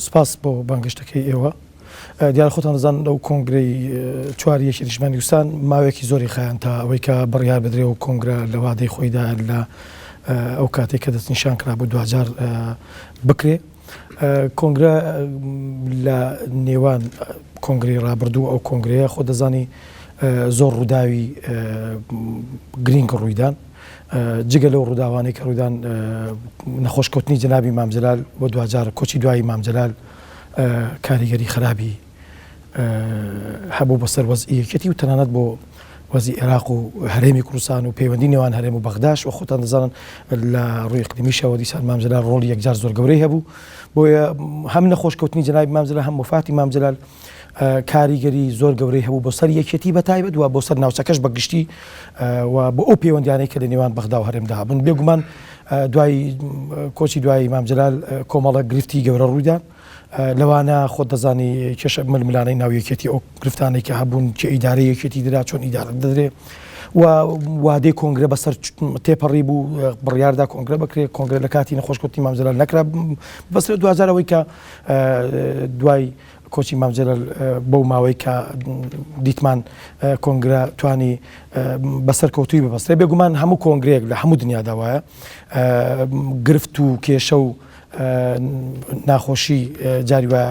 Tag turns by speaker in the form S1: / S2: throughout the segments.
S1: سپاس بۆ بانگشتەکەی ئێوە دیارە خۆتان دەزان ئەو کۆنگرەی چوار یەکی نیشتمانی دووستان ماوەیەکی زۆری خایەن تا ئەوەی کە بڕیار بدرێ و کۆنگرە لە وادەی خۆیدا لە ئەو کاتێک کە دەستنیشان کرا بۆ دوجار بکرێ کۆنگرە لە نێوان کۆنگری ڕابردوو ئەو کۆنگرەیە خۆ دەزانی زۆر ڕووداوی گرنگ ڕوویدان جگە لەو ڕووداوانەی کە ڕوویدان نەخۆشکەوتنی جەنابی مام جەلال بۆ دوجار کۆچی دوایی مام جەلال کاریگەری خراپی هەبوو بەسەر وەزعیەتی و تەنانەت بۆ وەزی عێراق و هەرێمی کوردستان و پەیوەندی نێوان هەرێم و بەغداش و خۆتان دەزانن لە ڕووی اقلیمیشەوە دیسان مام جەلال ڕۆڵی یەکجار زۆر گەورەی هەبوو بۆیە هەم نەخۆشکەوتنی جەنابی مام جەلال هەم وفاتی مام جەلال کاریگەری زۆر گەورەی هەبوو بۆ سەر یەکێتی بەتایبەت و بۆ سەر ناوچەکەش بەگشتی و بۆ ئەو پەیوەندیانەی کە لە نێوان بەغدا و هەرێمدا هەبوون بێگومان دوای کۆچی دوایی مام جەلال کۆمەڵە گرفتی گەورە ڕوویدان لەوانە خۆت دەزانی کێشە ململانەی ناویەکێتی ئەو گرفتانەی کە هەبوون کە ئیدارەی یەکێتی درا چۆن ئیدارە دەدرێ و وادەی کۆنگرە بەسەر تێپەڕی بوو بڕیاردا کۆنگرە بکرێت کۆنگرە لە کاتی نەخۆشکەوتنی مام جەلال نەکرا بەسەر دوجارەوەی کە دوای کۆچی مام جەلال بەو ماوەی کە دیتمان کۆنگرە توانی بەسەر کەوتوی ببەستێ بێگومان هەموو کۆنگرەیەک لە هەموو دنیادا وایە گرفت و کێشە و ناخۆشی جاری وە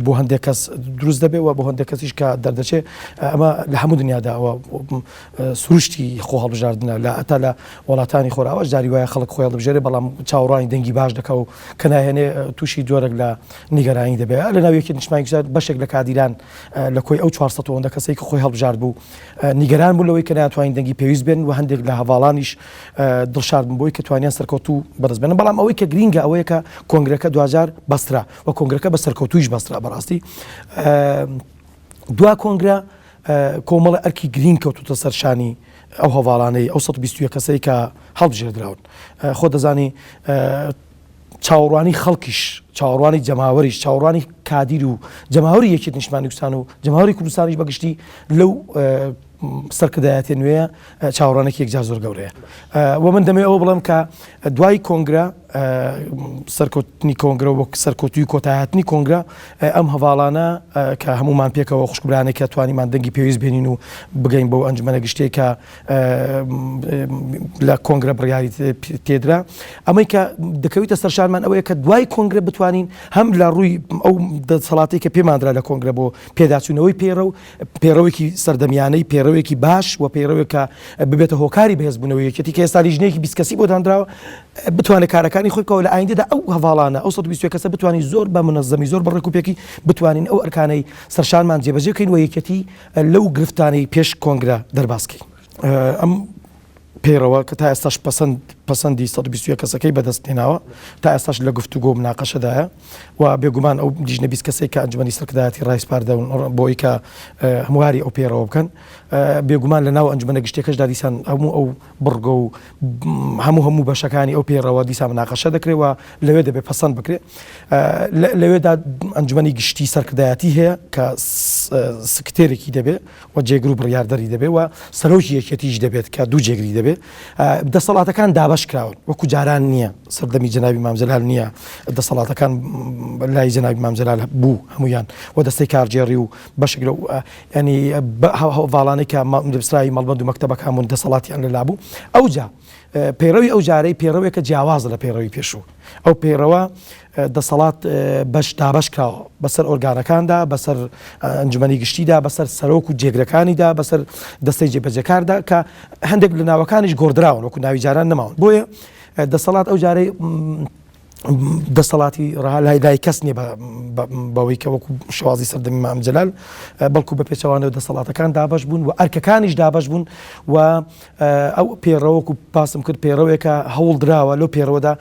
S1: بۆ هەندێک کەس دروست دەبێت و بۆ هەندێک کەسیش کە دەردەچێت ئەمە لە هەموو دنیاداوە سروشتی خۆ هەڵبژاردنە لە ئەتا لە وڵاتانی خۆراوە جاری وایە خەڵک خۆی هەڵبژێرێ بەڵام چاوەڕوانی دەنگی باش دەکە و کە ناهێنێ تووشی جۆرەك لە نیگەرانی دەبێت لە ناویەکی نیشتمانی گوزار بەشێک لە کادیران لە کۆی ئەو 400 کەسەی کە خۆی هەڵبژارد بوو نیگەران بوو لەوەی کە ناتوانین دەنگی پێویست بێن و هەندێک لە هەواڵانیش دڵشاد بوون بۆی کە توانیان سەرکەوتوو بەدەست بێنن بەڵام ئەوەی کە گرینگە ئەوەیە کە کۆنگرەکە دوجار بەسترا و کۆنگرەکە بە سەرکەوتویش بەسترا بەڕاستی دوا کۆنگرە کۆمەڵە ئەرکی گرین کەوتوتە سەرشانی ئەو هەواڵانەی ئەو 120 کەسەی کە هەڵبژێردراون خۆ دەزانی چاوەڕوانی خەڵکیش چاوەڕوانی جەماوەریش چاوەڕوانی کادیر و جەماوەری یەکێتی نیشتمانی کوردستان و جەماوەری کوردستانیش بەگشتی لەو سەرکردایەتی نوێیە چاوەڕوانێکی یەکجار زۆر گەورەیە و من دەمێ ئەوە بڵم کە دوای کۆنگرە سەرکەوتنی کۆنگرە وەک سەرکەوتوی کۆتایهاتنی کۆنگرە ئەم هەواڵانە کە هەمومان پێکەوە خوشکبرانێک کە توانیمان دەنگی پێویست بێنین و بگەین بەو ئەنجومەنە گشتەی کە لە کۆنگرە بڕیاری تێدرا ئەمەی کە دەکەویتە سەرشانمان ئەوەیە کە دوای کۆنگرە بتوانین هەم لە ڕووی ئەو دەسەڵاتی کە پێمانرا لە کۆنگرە بۆ پێداچوونەوەی پێڕەوێکی سەردەمیانەی پێڕەوێکی باش و پێڕەوێک کە ببێتە هۆکاری بەهێزبوونەوەی یەکێتی کە ئێستا لیژنەیەکی 20 کەسی بۆ دانراوە بتوانێت کارەکانی خۆی کەەوە لە ئایندەدا ئەو هەواڵانە ئەو 120 کەسە بتوانین زۆر بە منەظەمی زۆر بە ڕێکوپێکی بتوانین ئەو ئەرکانەی سەرشانمان جێبەجێ بکەین و یەکێتی لەو گرفتانەی پێش کۆنگرە دەرباسکەین ئەم پێڕەوە کە تا ئێستاش پەسەندی 120 کەسەکەی بەدەست هێناوە تا ئێستاش لە گفتوگۆ مناقەشەدایە و بێگومان ئەو لیژنە 20 کەسەی کە ئەنجومەنی سەرکردایەتی ڕایسپاردەون بۆی کە هەمواری ئەو پێڕەوە بکەن بێگومان لە ناو ئەنجومەنە گشتێکەشدا دیسان هەموو ئەو بڕگە و هەموو بەشەکانی ئەو پێڕەوە دیسان مناقەشە دەکرێت و لەوێ دەبێت پەسەند بکرێت لەوێدا ئەنجومەنی گشتی سەرکردایەتی هەیە کە سکرتێرێکی دەبێت و جێگر و بڕیاردەری دەبێت و سەرۆکی یەکێتیش دەبێت کە دوو جێگری دەبێت دەسەڵاتەکان دابەش کراون وەکو جاران نییە سەردەمی جەنابی مام جەلال نییە دەسەڵاتەکان لای جەنابی مام جەلال بوو هەمویان و دەستەی کارجێڕی و بەشێک لەو ینی هەواڵانەی کە دەبسترایی مەڵبەند و مەکتەبەکان دەسەڵاتیان لەلا بوو ئەوجا پەیڕەوی ئەو جارەی پێڕەوێکە جیاوازە لە پەیڕەوی پێشوو ئەو پەیڕەوە دەسەڵات دابەش کراوە بەسەر ئۆرگانەکاندا بەسەر ئەنجومەنی گشتیدا بەسەر سەرۆک و جێگرەکانیدا بەسەر دەستەی جێبەجەکاردا کە هەندێک لە ناوەکانیش گۆڕدراون وەکو ناوی جاران نەماون بۆیە دەسەڵات ئەو جارەی دەسەڵاتی ڕای کەس نییە بەوەی کە وەکو شوازی سەردەمی مام جەلال بەڵکو بە پێچەوانەوە دەسەڵاتەکان دابەش بوون و ئەرکەکانیش دابەش بوون و ئەو پێڕەوەکو پاسم کرد پێڕەوێکە هەوڵ دراوە لەو پێڕەوەدا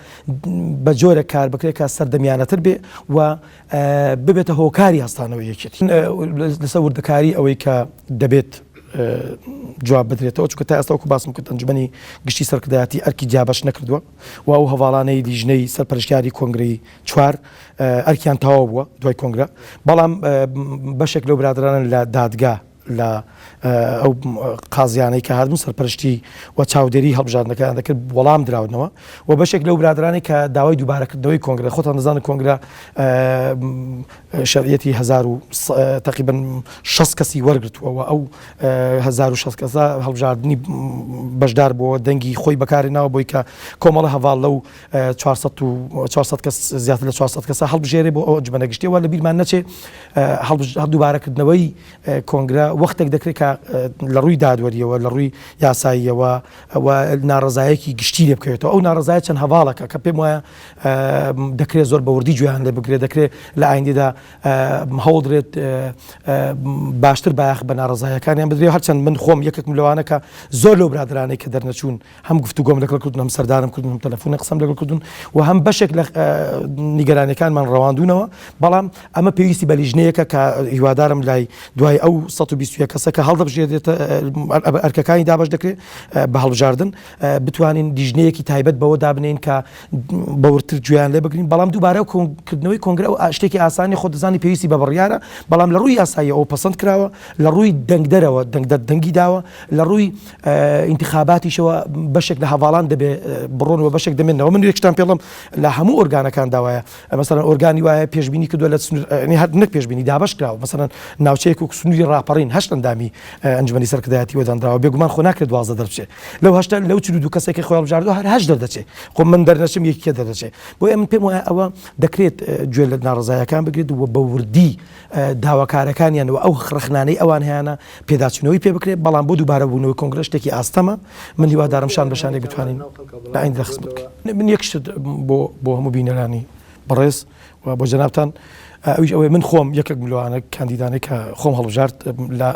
S1: بە جۆرە کار بکرێت کە سەردەمیانەتر بێ و ببێتە هۆکاری هەستانەوەی یەکێتی لەسەر وردەکاری ئەوەی کە دەبێت جواب بدرێتەوە چونکە تا ئێستا وەکو باسم کرد ئەنجومەنی گشتی سەرکردایەتی ئەرکی جیابەش نەکردووە و ئەو هەواڵانەی لیژنەی سەرپەرشتیاری کۆنگرەی چوار ئەرکیان تەواو بووە دوای کۆنگرە بەڵام بەشێک لەو برادرانن لە دادگا لە ئەو قازیانەی کە هاتبوون سەرپەرشتی و چاودێری هەڵبژاردنەکان دەکرد وەڵام دراونەوە و بەشێک لەو برادرانی کە داوای دووبارەکردنەوەی کۆنگرە خۆتان دەزانن کۆنگرە شەرعەتی تقریبا 6 کەسی وەرگرتووەوە ئەو 1600 کەسە هەڵبژاردننی بەشدار بۆ دەنگی خۆی بەکارێناوە بۆی کە کۆمەڵە هەواڵ لەو 400 کەس زیاتر لە 400 کەسە هەڵبژێرێ بۆ ئەو جبەنە گشتیەوە لە بیرمان نەچێ دووبارەکردنەوەی کۆنگرە وەختێک دەکرێت کە لە ڕووی دادوەریەوە لە ڕووی یاساییەوە ناڕزایەکی گشتی لێ بکەوێتەوە ئەو ناڕزایە چەند هەواڵەکە کە پێم وایە دەکرێت زۆر بەوردی گوێیان لێ بگرێت دەکرێت لە ئایندێدا هەوڵدرێت باشتر باخ بە ناڕزایەکانیان بدرێت هەرچەند من خۆم یەکێکم لەوانە کە زۆر لەو برادرانەی کە دەرنەچوون هەم گفتوگۆم لەگەڵ کردوون هەم سەردانم کردوون هەم تەلەفۆن قسەم لەگەڵ کردوون و هەم بەشێک لە نیگەرانیەکانمان ڕەواندوونەوە بەڵام ئەمە پێویستی بە لیژنەیەکە کە هیوادارم لای دوای ئەو 120 کەسە کە هەڵدەبژێرێتە ئەرکەکانی دابش دەکرێت بە هەڵبژاردن بتوانین لیژنەیەکی تایبەت بەوە دابنین کە بەورتر گوێیان لێ بگرین بەڵام دووبارە کردنەوەی کۆنگرە و شتێکی ئاسانی خۆ دەزانی پێویستی بە بڕیارە بەڵام لە ڕووی یاسایی ئەو پەسەند کراوە لە ڕووی دەنگدەرەوە دەنگی داوە لە ڕووی انتخاباتیشەوە بەشێک لە هەواڵان دەبێت بڕۆنەوە بەشێک دەمێنەوە من یەکشتان پێڵم لە هەموو ئۆرگانەکان داوایە مەسەڵەن ئۆرگانی وایە پێشبینی کردووە لە هەر نەک پێشبینی دابش کراوە مەسەڵەن ناوچەیەک و سنووری ڕاپەڕین 8 ئەندامی ئەنجومەنی سەرکردایەتی وەدانراوە بێگومان خۆ ناکرێت 12 دەربچێت لەو 8 لەو 42 کەسێکی خۆی هەڵبژاردووە هەر 8 دەردەچێت خۆ من دەرنەچم یەکێ دەردەچێت بۆیە من پێم وایە ئەوە دەکرێت گوێ لە ناڕزایەکان بگرێت و بە وردی داواکارەکانیانەوە ئەو خڕخنانەی ئەوان هەیەە پێداچوونەوەی پێ بکرێت بەڵام بۆ دووبارە بوونەوەی کۆنگرە شتێکی ئاستەمە من هیوادارم شان بەشانێک بتوانین لە ئایندە خست بکەین من یەک شت بۆ هەموو بینەرانی بەڕێز و بۆ جەنابتان ئەویش ئەوەی من خۆم یەکێک ملوانە کاندیدانێک کە خۆم هەڵبژارد لە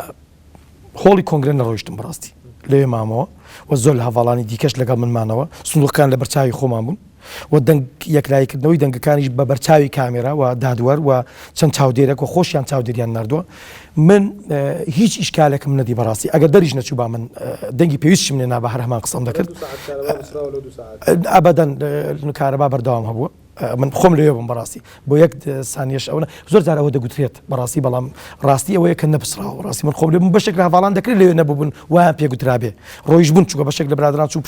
S1: هۆڵی کۆنگرە نەڕۆیشتم بەڕاستی لەوێ مامەوە و زۆر لە هەواڵانی دیکەش لەگەڵ من مانەوە سندوقەکان لە بەرچاوی خۆمان بوون و دەنگ یەکلایکردنەوەی دەنگەکانیش بە بەرچاوی کامێرا و دادوەر و چەند چاودێرێک و خۆشیان چاودێریان نردووە من هیچ ئیشکالێکم نەدی بەڕاستی ئەگەر دەریش نەچوو با من دەنگی پێویستشم لێ نابە هەر هەمان قسەم دەکرد ئەبەدەن کارەبا بەردەوام هەبووە من خۆم لێ بم بەڕاستی بۆ یەک سانیەش ئەوە زۆر جار ئەوە دەگوترێت بەڕاستی بەڵام ڕاستی ئەوەیە کە نەپسراوە ڕاستی من خۆم لێ بەشێک لە هەواڵان دەکرێت لێوێ نەبوون وایان پێگوترابێ ڕۆیش بوون چووکە بەشێک لە برادران چوو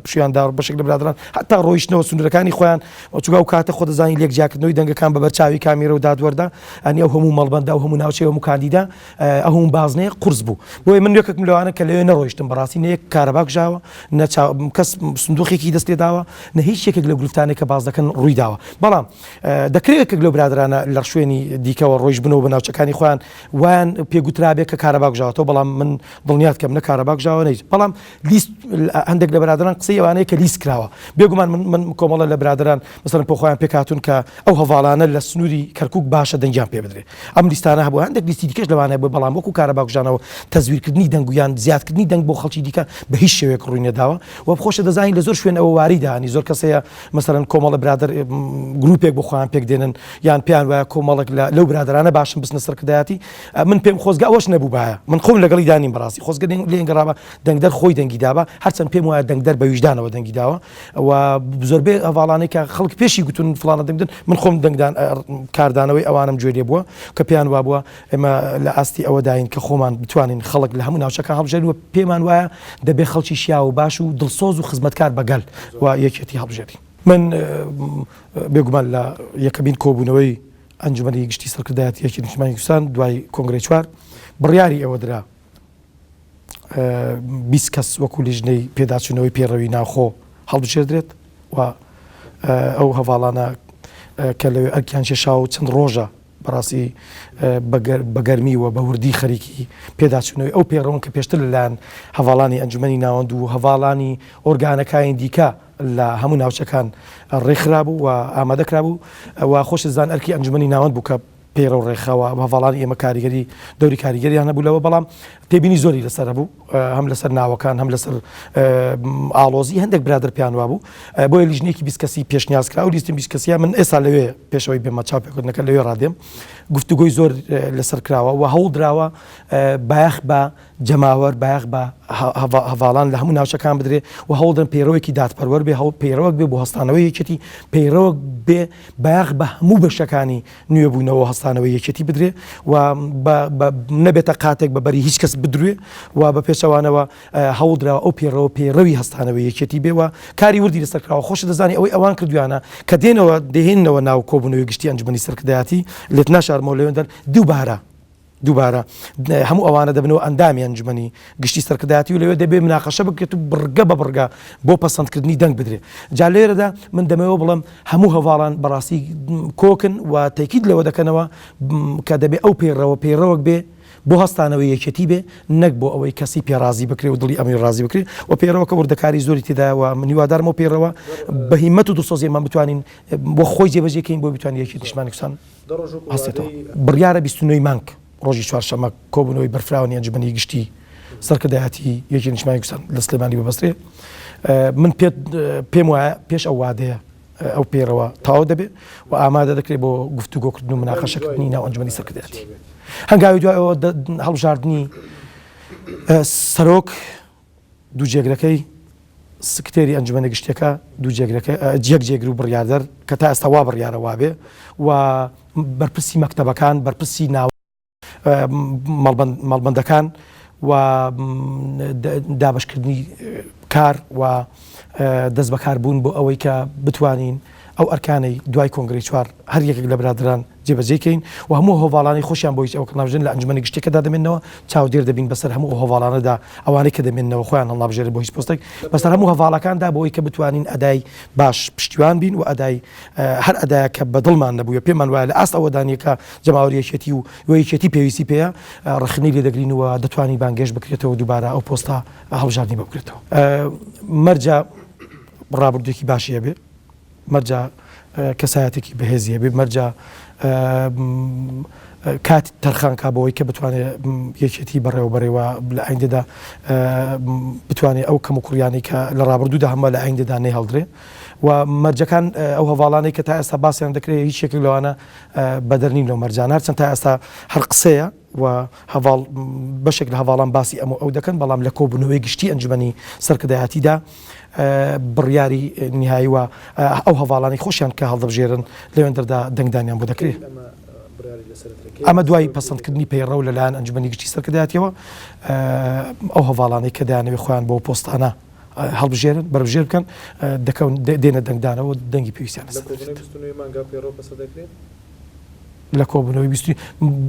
S1: پشویاندا بەشێک لە برادران حتا ڕۆیشتنەوە سنوورەکانی خۆیان چووکە و کاتە خۆ دەزانی لێک جیاکردنەوەی دەنگەکان بە بەرچاوی کامێرە و دادوەردا ئەنی ئەو هەموو مەڵبەندا و هەموو ناوچەی هەموو کاندیدا ئەو هەموو بازنەیە قورس بوو بۆیە من یەکێکم لەوانە کە لەوێ نەڕۆیشتم بەڕاستی نە یەک کارەباک ژاوە نە کەس سندوقێکی دەست لێ داوە نە هیچ یەکێک لە گلفتانێک کە باز دەکەن ڕووی داوە بەڵام دەکرێت لەو برادرانە لە شوێنی دیکەوە ڕۆیش بنەوە بە ناوچەکانی خۆیان وایان پێگوترابێت کە کارەباک ژاوەتەوە بەڵام من دڵنیات کەم نە کارەباک ژاوە نەیت بەڵام لیست هەندێک لە برادران قسەی ئەوانەیە کە لیست کراوە بێگومان من کۆمەڵە لە برادران مەسەڵەن پۆ خۆیان پێکاتون کە ئەو هەواڵانە لە سنووری کەرکووک باشە دەنگیان پێ بدرێت ئەم لیستانە هەبوو هەندێک لیستی دیکەش لەوانەیە بۆ بەڵام وەکو کارەباک ژانەوە تەزویرکردنی دەنگویان زیادکردنی دەنگ بۆ خەڵکی دیکە بە هیچ شێوەیەک ڕووی نەداوە و بخۆشە دەزانین لە زۆر شوێن ئەوە واریدانی زۆر کەسەیە مەسەڵەن کۆمەڵە برادر گروپێک بۆ خۆیان پێک دێنن یان پێیان وایە کۆمەڵک لەو برادرانە باشم بستنە سەرکردایەتی من پێم خۆزگا ئەوەش نەبوو باە من خۆم لەگەڵی دانیم بەڕاستی خۆزگە لێنگەڕابە دەنگدەر خۆی دەنگی دابە هەرچەند پێم وایە دەنگدەر بە ویژدانەوە دەنگی داوە و زۆربەی هەواڵانەی کە خەڵک پێشی گوتون فڵانە دەنگدن من خۆم دەنگدان کاردانەوەی ئەوانم گوێ لێ بووە کە پێیان وابووە ئێمە لە ئاستی ئەوە داین کە خۆمان بتوانین خەڵک لە هەموو ناوچەکان هەڵبژێرن و پێمان وایە دەبێ خەڵکی شیا و باش و دڵسۆز و خزمەتکار بەگەل و یەکێتی هەڵبژێری من بێگومان لە یەکەمین کۆبوونەوەی ئەنجومەنی گشتی سەرکردایەتی یەکی نیشتیمانی کوردستان دوای کۆنگرەی 4 بڕیاری ئەوە درا 20 کەس وەکو لیژنەی پێداچوونەوەی پێڕەوی ناوخۆ هەڵبژێردرێت و ئەو هەواڵانە کە لەوێ ئەرکیان شێشا و چەند ڕۆژە بەڕاستی بەگەرمی و بە وردی خەریکی پێداچوونەوەی ئەو پێڕەون کە پێشتر لەلایەن هەواڵانی ئەنجومەنی ناوەند و هەواڵانی ئۆرگانەکانی دیکە لە هەموو ناوچەکان ڕێکخرا بوو و ئامادەکرا بوو و خۆش زان ئەرکی ئەنجومەنی ناوەند بوو کە پێرە و ڕێکخەوە هەواڵانی ئێمە کاریگەری دەوری کاریگەریان نەبوو لەوە بەڵام تێبینی زۆری لەسەر بوو هەم لەسەر ناوەکان هەم لەسەر ئالۆزی هەندێک برادر پیانوا بوو بۆیە لیژنێکی 20 کەسی پێشنیاز کرا و لیستی 20 کەسیە من ئێستا لەوێ پێشەوەی بێمە چاپێکردنەکە لەوێ ڕادێم گفتوگۆی زۆر لەسەر کراوە و هەوڵ دراوە بایەخ بە جەماوەر بایەخ بە هەواڵان لە هەموو ناوچەکان بدرێ و هەوڵدن پەیڕەوەیەکی دادپەروەر بێ پەیڕەوەک بێ بۆ هەستانەوەی یەکێتی پەیڕەوەک بێ بایەخ بە هەموو بەشەکانی نوێبوونەوە هەستان هەستانەوەی یەکێتی بدرێ و نەبێتە قاتێک بەبەری هیچ کەس بدروێ و بە پێچەوانەوە هەوڵدراوە ئەو پێڕەوە پێڕەوی هەستانەوەی یەکێتی بێەوە کاری وردی لەسەرکراوە خۆش دەزانی ئەوەی ئەوان کردویانە کە دێنەوە دەهێنەوە ناو کۆبوونەوەی گشتی ئەنجومەنی سەرکردایەتی لێت ناشارمەوە لەوێندەر دووبارە هەموو ئەوانە دەبنەوە ئەندامی ئەنجومەنی گشتی سەرکردایەتی و لەوێ دەبێ مناقەشە بکرێت و بڕگە بە بڕگە بۆ پەسەندکردنی دەنگ بدرێت جا لێرەدا من دەمەوە بڵم هەموو هەواڵان بەڕاستی کۆکن و تاکید لەوە دەکەنەوە کە دەبێ ئەو پێڕەوەک بێ بۆ هەستانەوەی یەکێتی بێ نەک بۆ ئەوەی کەسی پێڕازی بکرێ و دڵی ئەمی ڕازی بکرێت و پێڕەوەکە وردەکاری زۆری تێداوە من هیوادارمەوە پێڕەوە بە هیمەت و دڵسۆزیمان بتوانین بۆ خۆی جێبەجێکەین بۆ بتوانین یەکێتی نیشتمانی کوردستان هەستێتەوە بڕیارە 29 مانگ ڕۆژی چوارشەممە کۆبوونەوەی بەرفراوانی ئەنجومەنی گشتی سەرکردایەتی یەکێتی نیشتمانی کوردستان لە سلێمانی ببەسترێ من پێم وایە پێش ئەو وادەیە ئەو پێڕەوە تاوا دەبێت و ئامادە دەکرێت بۆ گفتوگۆکردن و مناقەشەکردنی ناو ئەنجومەنی سەرکردایەتی هەنگاوی دوایەوە هەڵبژاردننی سەرۆک دوو جێگرەکەی سکرتێری ئەنجومەنە گشتەکە دوو جێگر و بڕیاردەر کە تا ئێستا وا بڕیارە وابێ و بەرپرسی مەکتەبەکان بەرپرسی ناو مەڵبەندەکان و دابشکردنی کار و دەست بەکار بوون بۆ ئەوەی کە بتوانین ئەو ئەرکانەی دوای کۆنگری چوار هەر یەکێک لە برادران جێبەجێکەین و هەموو هەواڵانی خۆشیان بۆی ئەو ناوژن لە ئەنجومەنی گشتێکەدا دەمێنەوە چاودێر دەبین بەسەر هەموو هەواڵانەدا ئەوانەی کە دەمێنەوە خۆیان هەڵنابژێرن بۆ هیچ پۆستێک بەسەر هەموو هەواڵەکاندا بۆی کە بتوانین ئەدای باش پشتیوان بین و ئەدای هەر ئەدایە کە بەدڵمان نەبووە پێمان وایە لە ئاست ئەوەدانیەکە جەماوەری یەکێتی و یەکێتی پێویستی پێەیە ڕخنەی لێ دەگرینەوە دەتوانین بانگێش بکرێتەوە دووبارە ئەو پۆستە هەڵبژاردننی بکرێتەوە مەرجە ڕابردوویەکی باشیە بێ مەرجە کەسایەتێکی بەهێزیە بێ مەرجە کاتی تەرخانکە بەوەی کە بتوانێت یەکێتی بەڕێوەبەرەوە لە ئایندەدا بتوانێت ئەو کەم و کوڕیانی کە لە ڕابردوودا هەمە لە ئایندەدا نەی هەڵدرێ و مەرجەکان ئەو هەواڵانەی کە تا ئێستا باسییان دەکرێت هیچ شێک لەوانە بەدەرنین لەو مەرجانار چەند تا ئێستا هەر قسەیە و هەواڵ بەشێک لە هەواڵان باسی ئەو دەکەن بەڵام لە کۆبوونەوەی گشتی ئەنجومەنی سەرکردایەتیدا بڕیاری نهایی و ئەو هەواڵانی خۆشیان کە هەڵدەبژێرن لەوێندەردا دەنگدانیان بۆ دەکرێت ئەمە دوای پەسەندکردنی پەیڕەو لەلایەن ئەنجومەنی گشتی سەرکردایەتیەوە ئەو هەواڵانەی کە دەیانەوێت خۆیان بۆ پۆستانە هەڵبژێرن بەربژێر بکەن دێنە دەنگدانەوە دەنگی پێویستیان لە کۆبوونەوەی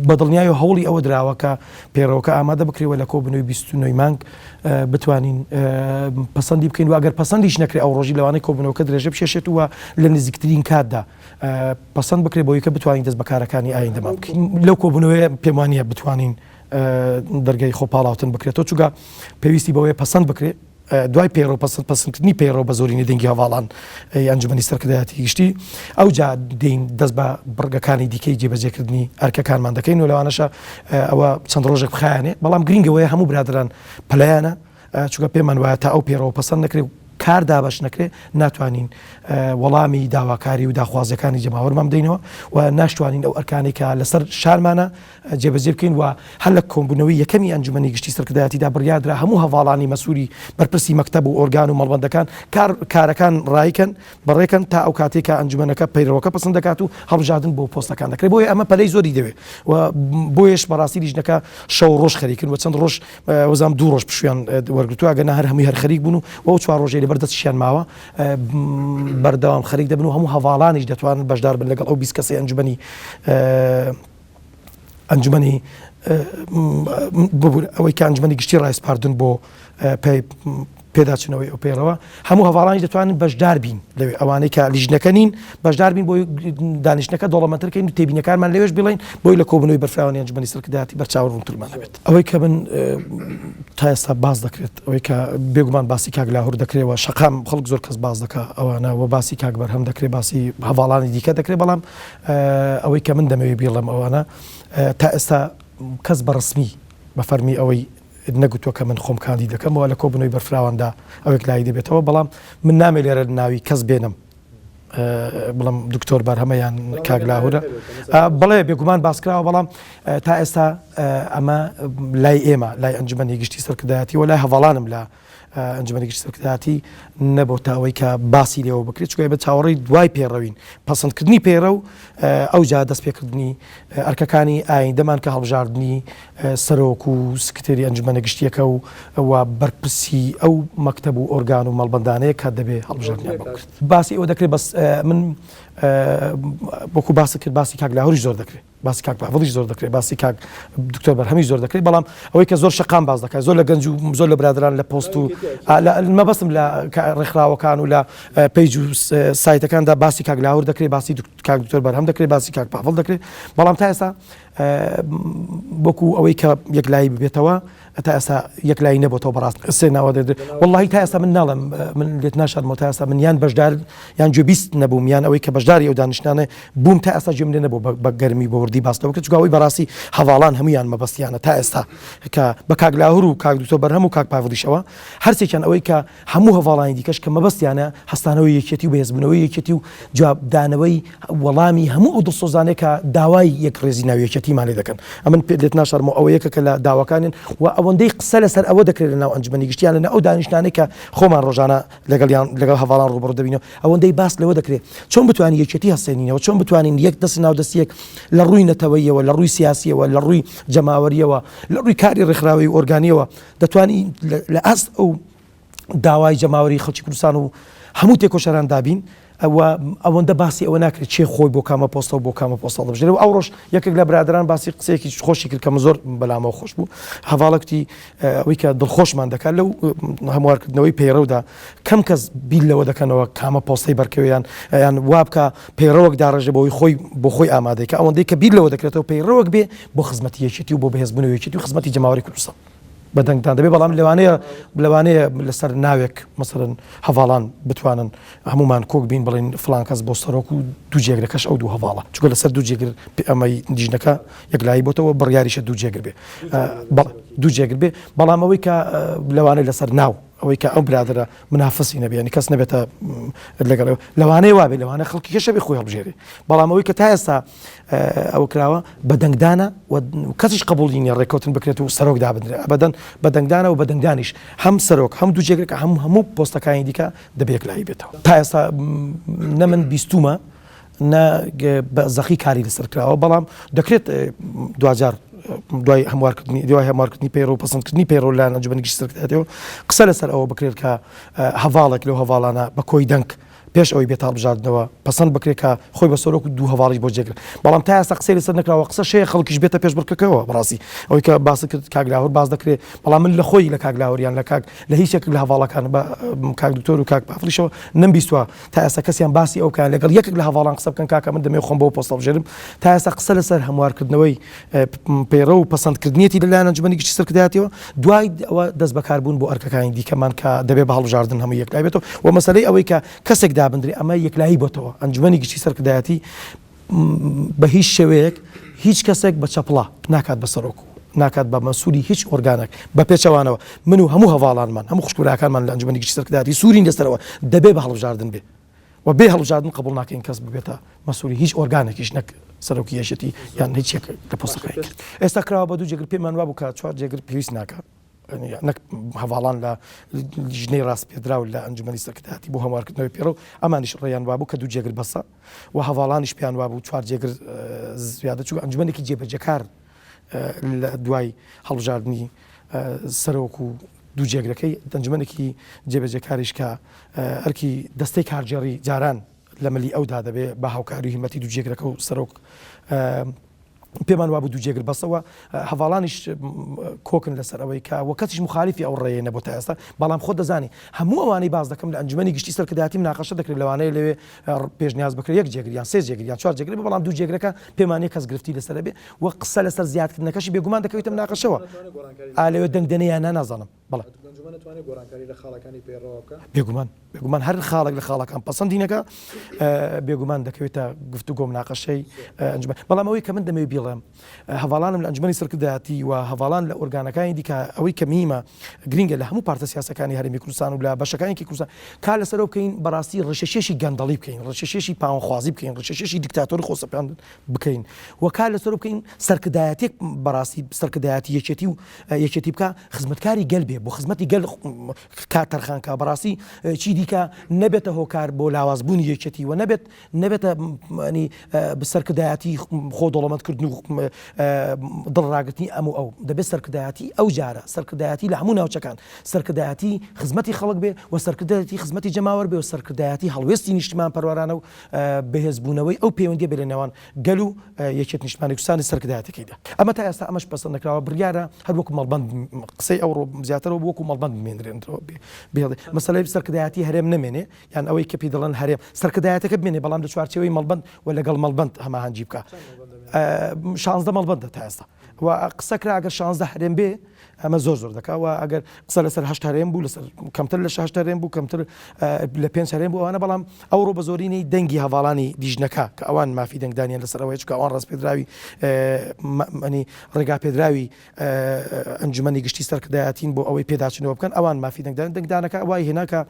S1: بەدڵنیای و هەوڵی ئەوە دراوە کە پێڕەوەکە ئامادە بکرێەوە لە کۆبوونەوەی 29 مانگ بتوانین پەسەندی بکەین و ئەگەر پەسەندیش نەکرێت ئەو ڕۆژی لەوانەی کۆبوونەوەکە درێژە بشێشێت وە لە نزیکترین کاتدا پەسەند بکرێت بۆی کە بتوانین دەست بەکارەکانی ئایندەمان بکەین لەو کۆبوونەوەی پێم وانییە بتوانین دەرگای خۆپاڵاوتن بکرێتەوە چووگە پێویستی بەوەی پەسەند بکرێت دوای پێڕۆ پەسەندکردنی پێڕۆ بە زۆرینی دەنگی هەواڵان ئەنجومەنی سەرکردایەتی گشتی ئەو جا دێین دەست بە بڕگەکانی دیکەی جێبەجێکردنی ئەرکەکانمان دەکەین و لەوانەشە ئەوە چەند ڕۆژێک بخایانێ بەڵام گرنگەوەی هەموو برادران پەلایانە چونکە پێمان وایە تا ئەو پێڕەوە پەسەند نەکرێت کار دابش نەکرێت ناتوانین وەڵامی داواکاری و داخوازەکانی جەماوەرمان بدەینەوە و ناشتوانین ئەو ئەرکانی کە لەسەر شارمانە جێبەجێ بکەین و هەر لە کۆمبوونەوەی یەکەمی ئەنجومەنی گشتی سەرکردایەتیدا بڕیادرا هەموو هەواڵانی مەسووری بەرپرسی مەکتەب و ئۆرگان و مەڵبەندەکان کارەکان ڕایکەن بەڕێکن تا ئەو کاتێکە ئەنجومەنەکە پەیڕەوەکە پەسەند دەکات و هەڵبژاردن بۆ پۆستەکان دەکرێت بۆیە ئەمە پەلەی زۆری دەوێت و بۆیش بەڕاستی لیژنەکە شەو ڕۆژ خەریکن و چەند ڕۆژ وەزام دوو ڕۆژ پشویان وەرگرتووە گەنا هەر هەمووی هەر خەریک بوون و ئەو چوار ڕۆژێ لەبەردەستیان ماوە بەردەوام خەریک دەبن و هەموو هەواڵانیش دەتوانن بەشدار بن لەگەڵ ئەو 20 کەسی ئەنجومەنی ئەوەی کە ئەنجومەنی گشتی ڕایسپاردن بۆ پێداچنەوەی ئەو پێڕەوە هەموو هەواڵانیش دەتوانن بەشدار بین لەوێ ئەوانەی کە لیژنەکە نین بەشدار بین بۆی دانیشتەکە دەوڵەمەندترکەین و تێبینەکانمان لەوێش بڵین بۆی لە کۆبوونەوەی بەرفراوانی ئەنجومەنی سەرکردایەتی بەرچاو ڕوونترمان هەبێت ئەوەی کە من تا ئێستا باز دەکرێت ئەوەی کە بێگومان باسی کاک لاهور دەکرێتەوە شەقام خەڵک زۆر کەس باز دەکات ئەوانە و باسی کاک بەرهەم دەکرێت باسی هەواڵانی دیکە دەکرێت بەڵام ئەوەی کە من دەمەوێت بیڵم ئەوانە تا ئێستا کەس بەڕسمی بە فەرمی ئەوەی نەگوتووە کە من خۆم کاندی دەکەمەوە لە کۆبوونەوەی بەرفراواندا ئەوێک لای دەبێتەوە بەڵام من نامێ لێرە ناوی کەس بێنم بڵم دکتۆر بەرهەمەیان کاک لاهورە بڵێ بێگومان باسکراوە بەڵام تا ئێستا ئەمە لای ئێمە لای ئەنجومەنی گشتی سەرکردایەتی و لای هەواڵانم لە ئەنجومەنی گشتی سەرکردایەتی نەبووە ئەوەی کە باسی لێەوە بکرێت چکە بە چاوەڕی دوای پێڕەوین پەسەندکردنی پێرە و ئەو جا دەست پێکردنی ئەرکەکانی ئایندەمان کە هەڵبژاردننی سەرۆک و سکرتێری ئەنجومەنە گشتیەکە و بەرپرسی ئەو مەکتەب و ئۆرگان و مەڵبەندانەیە کە دەبێ هەڵبژاردنیان بکرد باسی ئەوە دەکرێت بەس من وەکو باسی کرد باسی کاک لاهوریش زۆر دەکرێت باسی کاک باڤڵیش زۆر دەکرێت باسی کاک دکتۆر بەرهەمیش زۆر دەکرێت بەڵام ئەوەی کە زۆر شەقام باز دەکات زۆر لە گەنج و زۆر لە برادران لە پۆست و مەبەستم لە ڕێکخراوەکان و لە پەیج و سایتەکاندا باسی کاک لاهور دەکرێت باسی کاک دکتۆر بەرهەم دەکرێت باسی کاک باڤڵ دەکرێت بەڵام تا ئێستا وەکو ئەوەی کە یەکلایی ببێتەوە تا ئێستا یەکلایی نەبووەوە بەڕاست سێناوە دەدرێت وەڵڵاهی تا ئێستا من ناڵم من لێت ناشارمەوە تا ئێستا من یان بەشدار یان گوێبیست نەبووم یان ئەوەی کە بەشداری ئەو دانیشتانە بووم تا ئێستا گوێم لێ نەبوو بە گەرمی بە وردی باستەوە کە چووکەوەی بەڕاستی هەواڵان هەمویان مەبەستیانە تا ئێستا کە بە کاک لاهور و کاک دکتۆر بەرهەم و کاک پاڤڵیشەوە هەرسێکیان ئەوەی کە هەموو هەواڵانی دیکەش کە مەبەستیانە هەستانەوەی یەکێتی و بەهێزبوونەوەی یەکێتی و جوابدانەوەی وەڵامی هەموو ئەو دڵسۆزانەیە کە داوای یەک ڕێزی ناویەکێتیمان لێ دەکەن ئەمن لێت ناشارمەوە ئەوە یەکەکە لە داواکانن و ئەوەندەی قسە لەسەر ئەوە دەکرێت لە ناو ئەنجومەنی گشتیان لەناو ئەو دانیشتانەی کە خۆمان ڕۆژانە لەگەڵ هەواڵان ڕوبەڕوو دەبینەوە ئەوەندەی باس لەوە دەکرێت چۆن بتوانین یەکێتی هەستێنینەوە چۆن بتوانین یەک دەست ناو دەستیەک لە ڕووی نەتەوەیەوە لە ڕووی سیاسیەوە لە ڕووی جەماوەریەوە لە ڕووی کاری ڕێکخراوی ئۆرگانیەوە دەتوانین لە ئەست ئەو داوای جەماوەری خەڵکی کوردستان و هەموو تێکۆشەران دابین ئەوەندە باسی ئەوە ناکرێت چێ خۆی بۆ کامە پۆستە و بۆ کامە پۆستە دەبژێت و ئەو ڕۆژ یەکێک لە برادران باسی قسەیەکی خۆشی کرد کە زۆر بەلامەوە خۆش بوو هەواڵەتی ئەوەی کە دڵخۆشمان دەکات لەو هەموارکردنەوەی پەیڕەودا کەم کەس بیل لەوە دەکەنەوە کامە پۆستەی بەرکەویان یان وابکە پەیڕەوەک داڕژێ بۆ خۆی ئامادەی کە ئەوەندەی کە بیل لەوە دەکرێتەوە پەیڕەوەک بێ بۆ خزمەتی یەکێتی و بۆ بەهێزبوونەوەی یەکێتی و خزمەتی جەماوەری کوردستان بەدەنگتان دەبێت بەڵام لەوانەیە لەسەر ناوێک مەسەرەن هەواڵان بتوانن هەمومان کۆک بین بڵین فلان کەس بۆ سەرۆک و دوو جێگرەکەش ئەو دوو هەواڵە چونکە لەسەر دوو جێگر ئەمەی دیژنەکە یەکلایی بۆتەوە بڕیاریشە دوو جێگر بێ دوو جێگر بێ بەڵام ئەوەی کە لەوانەیە لەسەر ناو ئەوەی کە ئەو برادرە منافسی نەبێنی کەس نەبێتە لەگەڵ لەوانەیە وابێ لەوانە خەڵکی کەشە بێ خۆی هەڵبژێرێ بەڵام ئەوەی کە تا ئێستا ئەوە کراوە بەدەنگدانە و کەسیش قبوڵینی ڕێککەوتن بکرێت و سەرۆک دابدرێت ئەبەدەن بەدەنگدانە و بەدەنگدانیش هەم سەرۆک هەم دوو جێگرێکە هەموو پۆستەکانی دیکە دەبێت یەکلایی بێتەوە تا ئێستا نە من بیستومە نە زەخی کاری لەسەر کراوە بەڵام دەکرێت دوجار دوای هەموارکردنی پەیڕۆ و پەسەندکردنی پەیڕۆ لە ئەنجومەنی گشتی سەرکردایەتەوە قسە لەسەر ئەوە بکرێت کە هەواڵێک لەو هەواڵانە بە کۆی دەنگ پێش ئەوەی بێت هەڵبژاردنەوە پەسەند بکرێت کە خۆی بە سەرۆک و دوو هەواڵی بۆ جێگر بەڵام تا ئێستا قسەی لەسەر نەکراوە قسە شەیە خەڵکیش بێتە پێش بڕکەکەەوە بەڕاستی ئەوەی کە باسی کرد کاک لاهور باز دەکرێت بەڵام من لە خۆی لە کاک لاهوریان لە هیچ یەکێک لە هەواڵەکان بە کاک دکتۆر و کاک پاڤڵیشەوە نەمبیستووە تا ئێستا کەسیان باسی ئەو کار لەگەڵ یەکێک لە هەواڵان قسە بکەن کاکە من دەمێ خۆم بۆ پۆستە بژێرم تا ئێستا قسە لەسەر هەموارکردنەوەی پەیڕە و پەسەندکردنیەتی لەلایەن ئەنجومەنی گشتی سەرکردایەتەوە دوای ئەوە دەست بەکاربوون بۆ ئەرکەکانی دیکەمان کە دەبێت بە هەڵبژاردن هەموو یەکلای بێتەوە و مەسەلەی ئەوەی کە کەسێک دابدرێ ئەمە یەکلایی بۆتەوە ئەنجومەنی گشتی سەرکردایەتی بە هیچ شێوەیەک هیچ کەسێک بە چەپڵە ناکات بە سەرۆک ناکات بە مەسوولی هیچ ئۆرگانێک بە پێچەوانەوە من و هەموو هەواڵانمان هەموو خوشکوراکانمان لە ئەنجومەنی گشتی سەرکردایەتی سوورین لەسەرەوە دەبێت بە هەڵبژاردن بێ و بێ هەڵبژاردن قبول ناکەین کەس ببێتە مەسوولی هیچ ئۆرگانێکیش نەک سەرۆکی یەشێتی یان هیچ یەک لە پۆستەکەی کرد ئێستا کراوە بە دوو جێگر پێمان وابوو کە چوار جێگر پێویست ناکات نەک هەواڵان لە ژنەی ڕاست پێدرا و لە ئەنجومەنی سەرکردایەتی بۆ هەموارکردنەوەی پێڕە و ئەمانیش ڕێیان وابوو کە دوو جێگر بەسە و هەواڵانیش پیان وابوو چوار جێگر زیادە چوو ئەنجومەنێکی جێبەجەکار لە دوای هەڵبژاردننی سەرۆک و دوو جێگرەکەی ئەنجومەنێکی جێبەجەکاریش کە ئەرکی دەستەی کارجێڕی جاران لە مەلی ئەودا دەبێت بە هاوکاری هیمەتی دوو جێگرەکە و سەرۆک پێمان وابوو دوو جێگر بەسەوە هەواڵانیش کۆکن لەسەر ئەوەی کە وە کەسیش مخالفی ئەو ڕێیە نەبوو تا ئێستا بەڵام خۆ دەزانی هەموو ئەوانەی باز دەکەم لە ئەنجومەنی گشتی سەرکردایەتی مناقەشە دەکرێت لەوانەیە لەوێ پێشنیاز بکرێت یەک جێگر یان سێ جێگر یان چوار جێگر بەڵام دوو جێگرەکە پێمانەیە کەس گرفتی لەسەر بێ وە قسە لەسەر زیادکردنەکەشی بێگومان دەکەوێتە مناقەشەوە ئالەوێ دەنگدەنەیان نازانم بەڵێ بێگومان هەر خاڵێک لە خاڵەکان پەسەندینەکە بێگومان دەکەوێتە گفتوگۆ مناقەشەی ئەنجومەن بەڵام ئەوەی کە من دەمەوێت بیڵێم هەواڵانم لە ئەنجومەنی سەرکردایەتی و هەواڵان لە ئۆرگانەکانی دیکە ئەوەی کە میمە گرینگە لە هەموو پارتە سیاسەکانی هەرێمی کوردستان و لە بەشەکانێکی کوردستان کار لەسەرەوە بکەین بەڕاستی ڕەشەشێشی گەندەڵی بکەین ڕەشەشێشی پاوەخوازی بکەین ڕەشەشێشی دیکتاتۆری خۆسەپیان بکەین و کار لەسەرەوە بکەین سەرکردایەتێک بەڕاستی سەرکردایەتی یەکێتی و یەکێتی بکە خزمەتکاری گەل بێ بێ بۆ خزمەتی گەل کاتەرخانکە بەڕاستی چی دیکە نەبێتە هۆکار بۆ لاوازبوونی یەکێتی و نەبێتە سەرکردایەتی خۆ دەوڵەمەندکردن و دڵڕاگرتنی ئەو دەبێت سەرکردایەتی ئەو جارە سەرکردایەتی لە هەموو ناوچەکان سەرکردایەتی خزمەتی خەڵک بێ و سەرکردایەتی خزمەتی جەماوەر بێ و سەرکردایەتی هەڵوێستی نیشتمان پەروەرانە و بەهێزبوونەوەی ئەو پەیوەندیە بێ لە نێوان گەل و یەکێت نیشتمانی کوردستانی سەرکردایەتەکەیدا ئەمە تا ئێستا ئەمەش پەسەند نەکراوە بڕیارە هەر وەکو مەڵبەند قسەی ئەوڕۆ زیاترەوە وەکو مەڵبەند بمێنرێنەوە بێڵێ مەسەلەی سەرکردایەتی هەرێم نەمێنێ یان ئەوەی کە پێی دەڵێن هەرێم سەرکردایەتەکە بمێنێ بەڵام لە چوارچێوەی مەڵبەند و لەگەڵ مەڵبەند هەماهەنگی بکە 16 مەڵبەندە تا ئێستا و قسەکرا ئەگەر 16 هەرێم بێ ئەمە زۆر دەکەوە ئەگەر قسە لەسەر هەشت هەرێم بوو لەسەر کەمتر لە 6 هەرێم بوو کەمتر لە 5 هەرێم بوو ئەوانە بەڵام ئەوڕۆ بە زۆرینەی دەنگی هەواڵانی دیژنەکە کە ئەوان مافی دەنگدانیان لەسەر ئەوەی چکە ئەوان ڕاست پێدراوی ڕێگا پێدراوی ئەنجومەنی گشتی سەرکردایەتین بۆ ئەوەی پێداچنەوە بکەن ئەوان مافی دەنگدانەکە وای هێناکە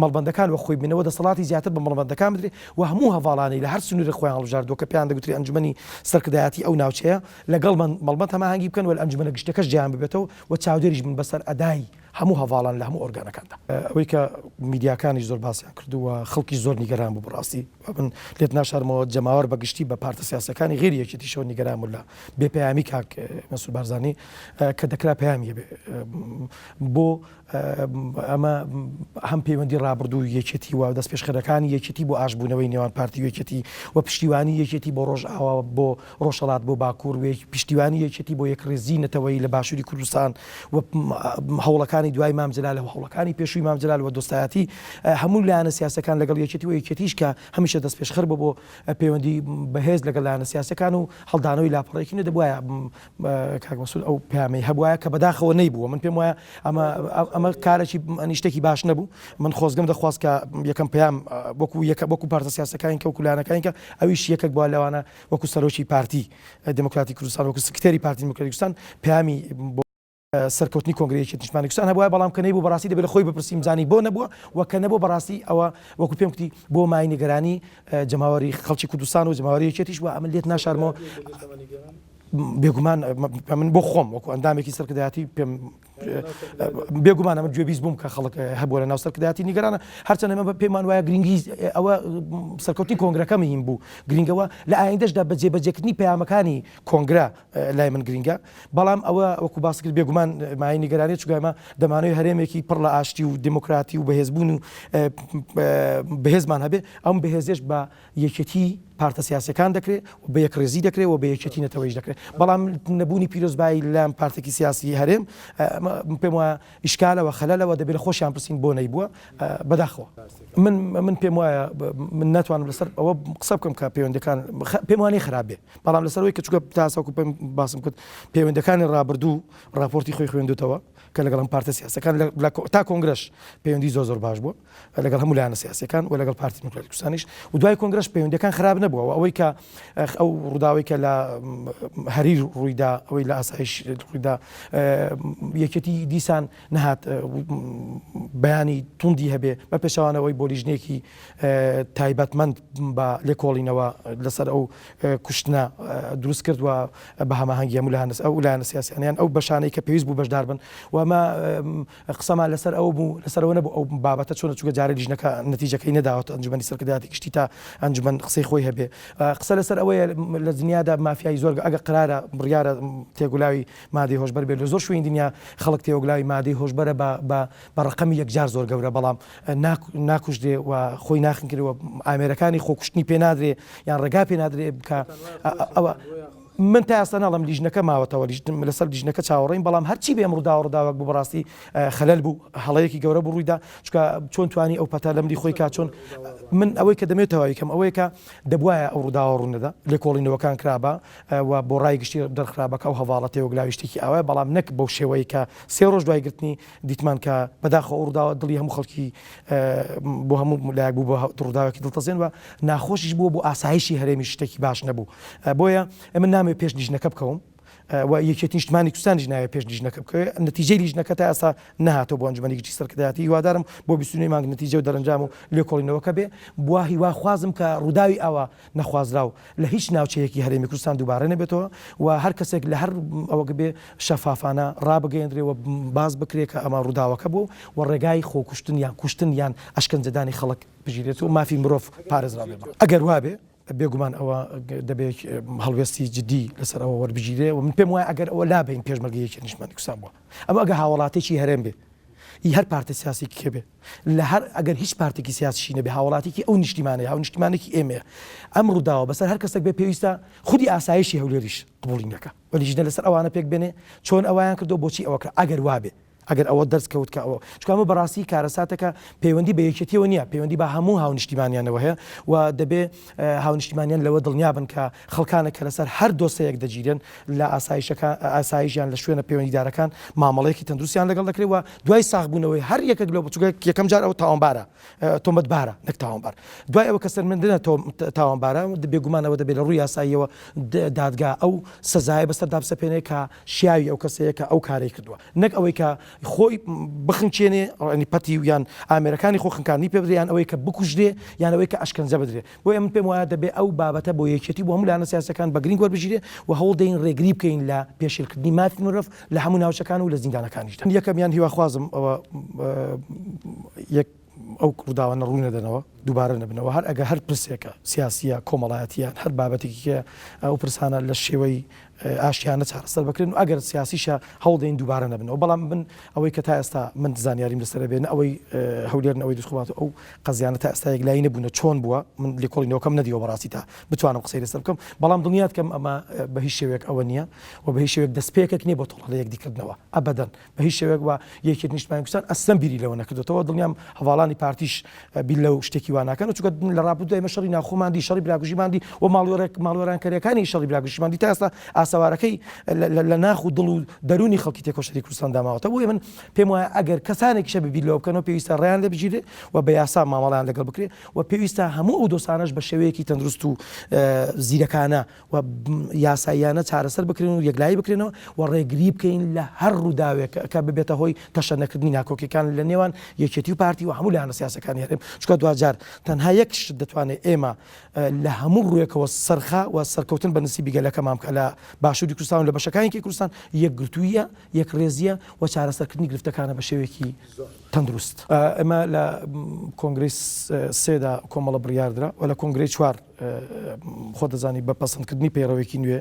S1: مەڵبەندەکان وە خۆی بنەوە دەسەڵاتی زیاتر بە مەڵبەندەکان بدرێ و هەموو هەواڵانی لە هەر سنووری خۆیان هەڵبژاردووە کە پێیان دەگوتری ئەنجومەنی سەرکردایەتی ئەو ناوچەیە لەگەڵ مەڵبەند هەماهەنگی بکەن و ئەنجومەنە گشتەکەش جیان ببێتەوە و چاودێریش من بەسەر ئەدای هەموو هەواڵان لە هەموو ئۆرگانەکاندا ئەوەی کە میدیاکانی زۆر باسییان کردووە خەڵکی زۆر نیگەران بوو بڕاستی من لێت ناشارمەوە جەماوەر بەگشتی بە پارتە سیاسەکانی غێری یەکێتی شەوە نیگەران بوو لە بێپەیامی کاک مەسعود بارزانی کە دەکرا پەیامیە بۆ ئەمە هەم پەیوەندی ڕابردوو یەکێتی و دەست پێشخەرەکانی یەکێتی بۆ ئاشبوونەوەی نێوان پارتی یەکێتی و پشتیوانی یەکێتی بۆ ڕۆژئاوا بۆ ڕۆژهەڵات بۆ باکوور پشتیوانی یەکێتی بۆ یەکڕێزی نەتەوەی لە باشووری کوردستان و هەوڵەکانی دوای مام جەلال و هەوڵەکانی پێشووی مام جەلال و دۆستایەتی هەموو لایەنە سیاسەکان لەگەڵ یەکێتی و یەکێتیش کە هەمیشە دەست پێشخەر بۆ پەیوەندی بەهێز لەگەڵ لایەنە سیاسەکان و هەڵدانەوەی لاپەڕێکی نەدەبوایە کاک مەسعود ئەو پەیامی هەبوایە کە بەداخەوە نەیبووە من پێم وایە ئەمە کارێکی ئەنیشتێکی باش نەبوو من خۆزگەم دەخواست کە یەکەم پەیام وەکو پارتە سیاسەکانی کە وەکو لایەنەکانی کە ئەویش یەکێک بووە لەوانە وەکو سەرۆکی پارتی دموکراتی کوردستان وەکو سکرتێری پارتی دموکراتی کوردستان پەیامی سەرکەوتنی کۆنگرەیەکی نیشتمانی کوردستان هەبووە بەڵام کە نەیبوو بەڕاستی دەبێت لە خۆی بپرسیم زانی بۆ نەبووە و کە نەبوو بەڕاستی ئەوە وەکو پێم وتی بۆ مای نیگەرانی جەماوەری خەڵکی کوردستان و جەماوەری یەکێتیش وە ئەمە لێت ناشارمەوە بێگومان من بۆ خۆم وەکو ئەندامێکی سەرکردایەتی پێم بێگومان ئەمە گوێبیست بووم کە خەڵک هەبووە لە ناو سەرکردایەتی نیگەرانە هەرچەند ئەمە پێمان وایە گرنگی ئەوە سەرکەوتنی کۆنگرەکە مهم بوو گرنگەوە لە ئایندەشدا بە جێبەجێکردنی پەیامەکانی کۆنگرە لای من گرنگە بەڵام ئەوە وەکو باس کرد بێگومان مای نیگەرانی چونکە ئێمە دەمانەوەی هەرێمێکی پڕ لە ئاشتی و دموکراتی و بەهێزبوون و بەهێزمان هەبێ ئەم بەهێزێش بە یەکێتی پارتە سیاسەکان دەکرێت و بە یەکڕێزی دەکرێت و بە یەکێتی نەتەوەیش دەکرێت بەڵام نەبوونی پیرۆزبایی لەم پارتێکی سیاسی هەرێم پێم وایە ئیشکالەوە خەلەلەوە دەبێت لە خۆشیان پرسین بۆ نەیبووە بەداخەوە من پێم وایە من ناتوانم لەسەر ئەوە قسە بکەم کە پەیوەندەکان پێم وانەی خراپێ بەڵام لەسەرەوەی کە چووکە تاساوکو پێم باسم کرد پەیوەندەکانی ڕابردوو راپۆرتی خۆی خوێندوتەوە کە لەگەڵ پارتە سیاسەکان تا کۆنگرەش پەیوەندی زۆر باش بووە لەگەڵ هەموو لایەنە سیاسەکان و لەگەڵ پارتی دموکراتی کوردستانیش و دوای کۆنگرەش پەیوەندەکان خراپ نەبووە ئەوەی کە ئەو ڕووداوی کە لە هەریر ڕوویدا ئەوەی لە ئاسایش ڕوویدا یەکێتی دیسان نەهات بەیانی توندی هەبێ بە پێشەوانەوەی بۆ لیژنێکی تایبەتمەند بە لێکۆڵینەوە لەسەر ئەو کوشتنە دروست کردووە بە هەماهەنگی هەموو ئەو لایەنە سیاسییان ئەو بەشانەی کە پێویست بوو بەشدار بن و ئەمە قسەمان لەسەر ئەو بوو لەسەرەوە نەبوو ئەو بابەتە چۆن چووکە جارە لیژنەکە نەتیجەکەی نەداوەتە ئەنجومەنی سەرکردایەتی گشتی تا ئەنجومەن قسەی خۆی هەبێ قسە لەسەر ئەوەیە لە دنیادا مافیای زۆر ئەگە قرارە بڕیارە تێگولاوی مادەی هۆشبەر بێت لە زۆر شوێن دنیا خەڵک تێوەگلاوی مادەی هۆشبەرە بە ڕقەمی یەکجار زۆر گەورە بەڵام ناکوژدێ و خۆی ناخن کردەوە ئامێرەکانی خۆکوشتنی پێ نادرێ یان ڕێگا پێ نادرێ بکە ئەوە من تا ئێستا ناڵم لیژنەکە ماوەتەوە لەسەر لیژنەکە چاوەڕین بەڵام هەرچی بێ ڕووداوەڕداوەک بوو بەڕاستی خەلەل بوو هەڵەیەکی گەورە بوو ڕوویدا چونکە چۆن توانی ئەو پەتا لەمری خۆی کا چۆن من ئەوەی کە دەمێتەوە یکەم ئەوەیە کە دەبوایە ئەو ڕووداوە ڕوونەدا لێکۆڵینەوەکان کرابە و بۆ ڕای گشتی دەرخرابەکە و هەواڵە تێوەگلاوی شتێکی ئەوە بەڵام نەک بەو شێوەیە کە سێ ڕۆژ دوای گرتنی دیتمان کە بەداخەوە ڕووداوە دڵی هەموو خەڵکی بۆ هەموو لایەک بوو بۆ ڕووداوێکی دڵتەزێن و ناخۆشیش بووە بۆ ئاسایشی هەرێمی شتێکی باش نەبوو بۆیە من نامێ پێش لیژنەکە بکەوم و یەکێتی نیشتمانی کوردستانیش ناوێت پێش لیژنەکە بکەوێت نەتیجەی لیژنەکە تا ئێستا نەهاتەوە بۆ ئەنجومەنی گشتی سەرکردایەتی هیوادارم بۆ 29 مانگ نەتیجە و دەرەنجام و لێکۆڵینەوەکە بێ بوا هیواخوازم کە ڕووداوی ئەوە نەخوازراو لە هیچ ناوچەیەکی هەرێمی کوردستان دووبارە نەبێتەوە و هەر کەسێک لە هەر ئەوە بێ شەفافانە ڕابگەیەندرێەوە باز بکرێت کە ئەمە ڕووداوەکە بوو و ڕێگای خۆکوشتن یان کوشتن یان ئەشکەنجەدانی خەڵک بژیرێت و مافی مرۆڤ پارێزرابێت ئەگەر وابێ بێگومان ئەوە دەبێت هەڵوێستی جدی لەسەر ئەوە وەربژیرێ و من پێم وایە ئەگەر ئەوە لابین پێشمەرگەیەکی نیشتمانی کوردستان بووە ئەمە ئەگە هاوڵاتێکی هەرێم بێ هەر پارتی سیاسی کێبێ لە هەر ئەگەر هیچ پارتێکی سیاسیشی نەبێ هاوڵاتێکی ئەو نیشتیمانەیە هاو نیشتیمانێکی ئێمەیە ئەم ڕووداوە بەسەر هەر کەسێک بێ پێویستە خودی ئاسایشی هەولێریش قبوڵی نەکە وەلیژنە لەسەر ئەوانە پێک بێنێ چۆن ئەویان کردو بۆچی ئەوەکە ئەگەر وابێ ئەگەر ئەوە دەرزکەوت کە ئەوە چکامە بەڕاستی کارەساتەکە پەیوەندی بە یەکێتیەوە نییە پەیوەندی بە هەموو هاونیشتیمانیانەوە هەیە و دەبێ هاونیشتیمانیان لەوە دڵنیابن کە خەڵکانە کە لەسەر هەر دۆسەیەک دەگیرن لە ئاسایشیان لە شوێنە پەیوەندیدارەکان مامەڵەیەکی تەندروستیان لەگەڵ دەکرێت و دوای ساغبوونەوەی هەر یەکێک لەو بچووکە یەکەم جار ئەو تاوانبارە تۆمەتبارە نەک تاوانبار دوای ئەوە کە سەرمەندنە تاوانبارە بێگومانەوە دەبێت لە ڕووی یاساییەوە دادگا ئەو سەزایە بەسەر دابسەپێنێ کە شیاوی ئەو کەسەیە کە ئەو کارەی کردووە نەک ئەوەی کە خۆی بخنچێنێ ڕنی پەتی و یان ئامێرەکانی خۆخنکانی پێ بدرێ یان ئەوەی کە بکوژدێ یان ئەوەی کە ئەشکەنجە بدرێ بۆ من پێم وایە دەبێت ئەو بابەتە بۆ یەکێتی بۆ هەموو لاەنە سیاسەکان بە گرنگ وەربژیرێ و هەوڵ دەین ڕێگری بکەین لە پێشێلکردنی مافی مرۆڤ لە هەموو ناوچەکان و لە زیندانەکانیشدا یەکەمیان هیواخوازم ئەوە ئەو ڕووداوانە ڕووی نەدەنەوە دووبارە نەبنەوە هەر ئەگە هەر پرسێکە سیاسیە کۆمەڵایەتیان هەر بابەتێکی ئەو پرسانە لە شێوەی ئاشیانە چارەسەر بکرێن و ئەگەر سیاسیشە هەوڵدەین دووبارە نەبنەوە بەڵام من ئەوەی کە تا ئێستا من زانیاریم لەسەر بێن ئەوەی هەولێرن ئەوەی دەستخوات ئەو قەزیانە تا ئێستا یەکلایی نەبوونە چۆن بووە من لێکۆڵینەوەکەم نەدیەوە بەڕاستی تا بتوانم قسەی لەسەر بکەم بەڵام دڵنیات کەم ئەمە بە هیچ شێوەیەک ئەوە نییە و بە هیچ شێوەیەک دەستپێکێک نییە بۆ تۆڵە یەکدیکردنەوە ئەبەدەن بە هیچ شێوەیەک وە یەکێت نیشتمانی کوردستان ئەسەم بیری لەوە نەکردێتەوە دڵنیام هەواڵانی پارتیش بیل لەو شتێکی واناکەن و چونکە لە ڕابردووی ئێمە شەڕی ناخۆماندی شەڕی براگوژیماندی و ماڵوێرانکاریەکانی شەڕی براگوژیماندی تا ئێستا ئاسەوارەکەی لە ناخ و دڵ و دەرونی خەڵکی تێکۆشەری کوردستان داماوەتە بۆیە من پێم وایە ئەگەر کەسانێکیشە ببییر لەوە بکەنەوە پێویستە ڕێیان لێ بگیرێ و بە یاسا مامەڵیان لەگەڵ بکرێ و پێویستە هەموو ئەو دۆسانەش بە شێوەیەکی تەندروست و زیرەکانە و یاساییانە چارەسەر بکرێن و یەکلایی بکرێنەوە و ڕێگری بکەین لە هەر ڕووداوێک کە ببێتە هۆی تەشەنەکردنی ناکۆکیەکان لە نێوان یەکێتی و پارتی و هەموو لایەنە سیاسەکانی هەرێم چونکە دوجار تەنها یەک شت دەتوانێت ئێمە لە هەموو ڕوویەکەوە سەرخا و سەرکەوتن بە نسیبی گەلەکەمان بکە لە باشووری کوردستان و لە بەشەکانێکی کوردستان یەکگرتوویە یەکڕێزیە و چارەسەرکردنی گرفتەکانە بە شێوەیەکی تەندروست ئەمە لە کۆنگرەی سێدا کۆمەڵە بڕیاردرا و لە کۆنگرەی چوار خۆ دەزانی بە پەسەندکردنی پەیڕەوێکی نوێ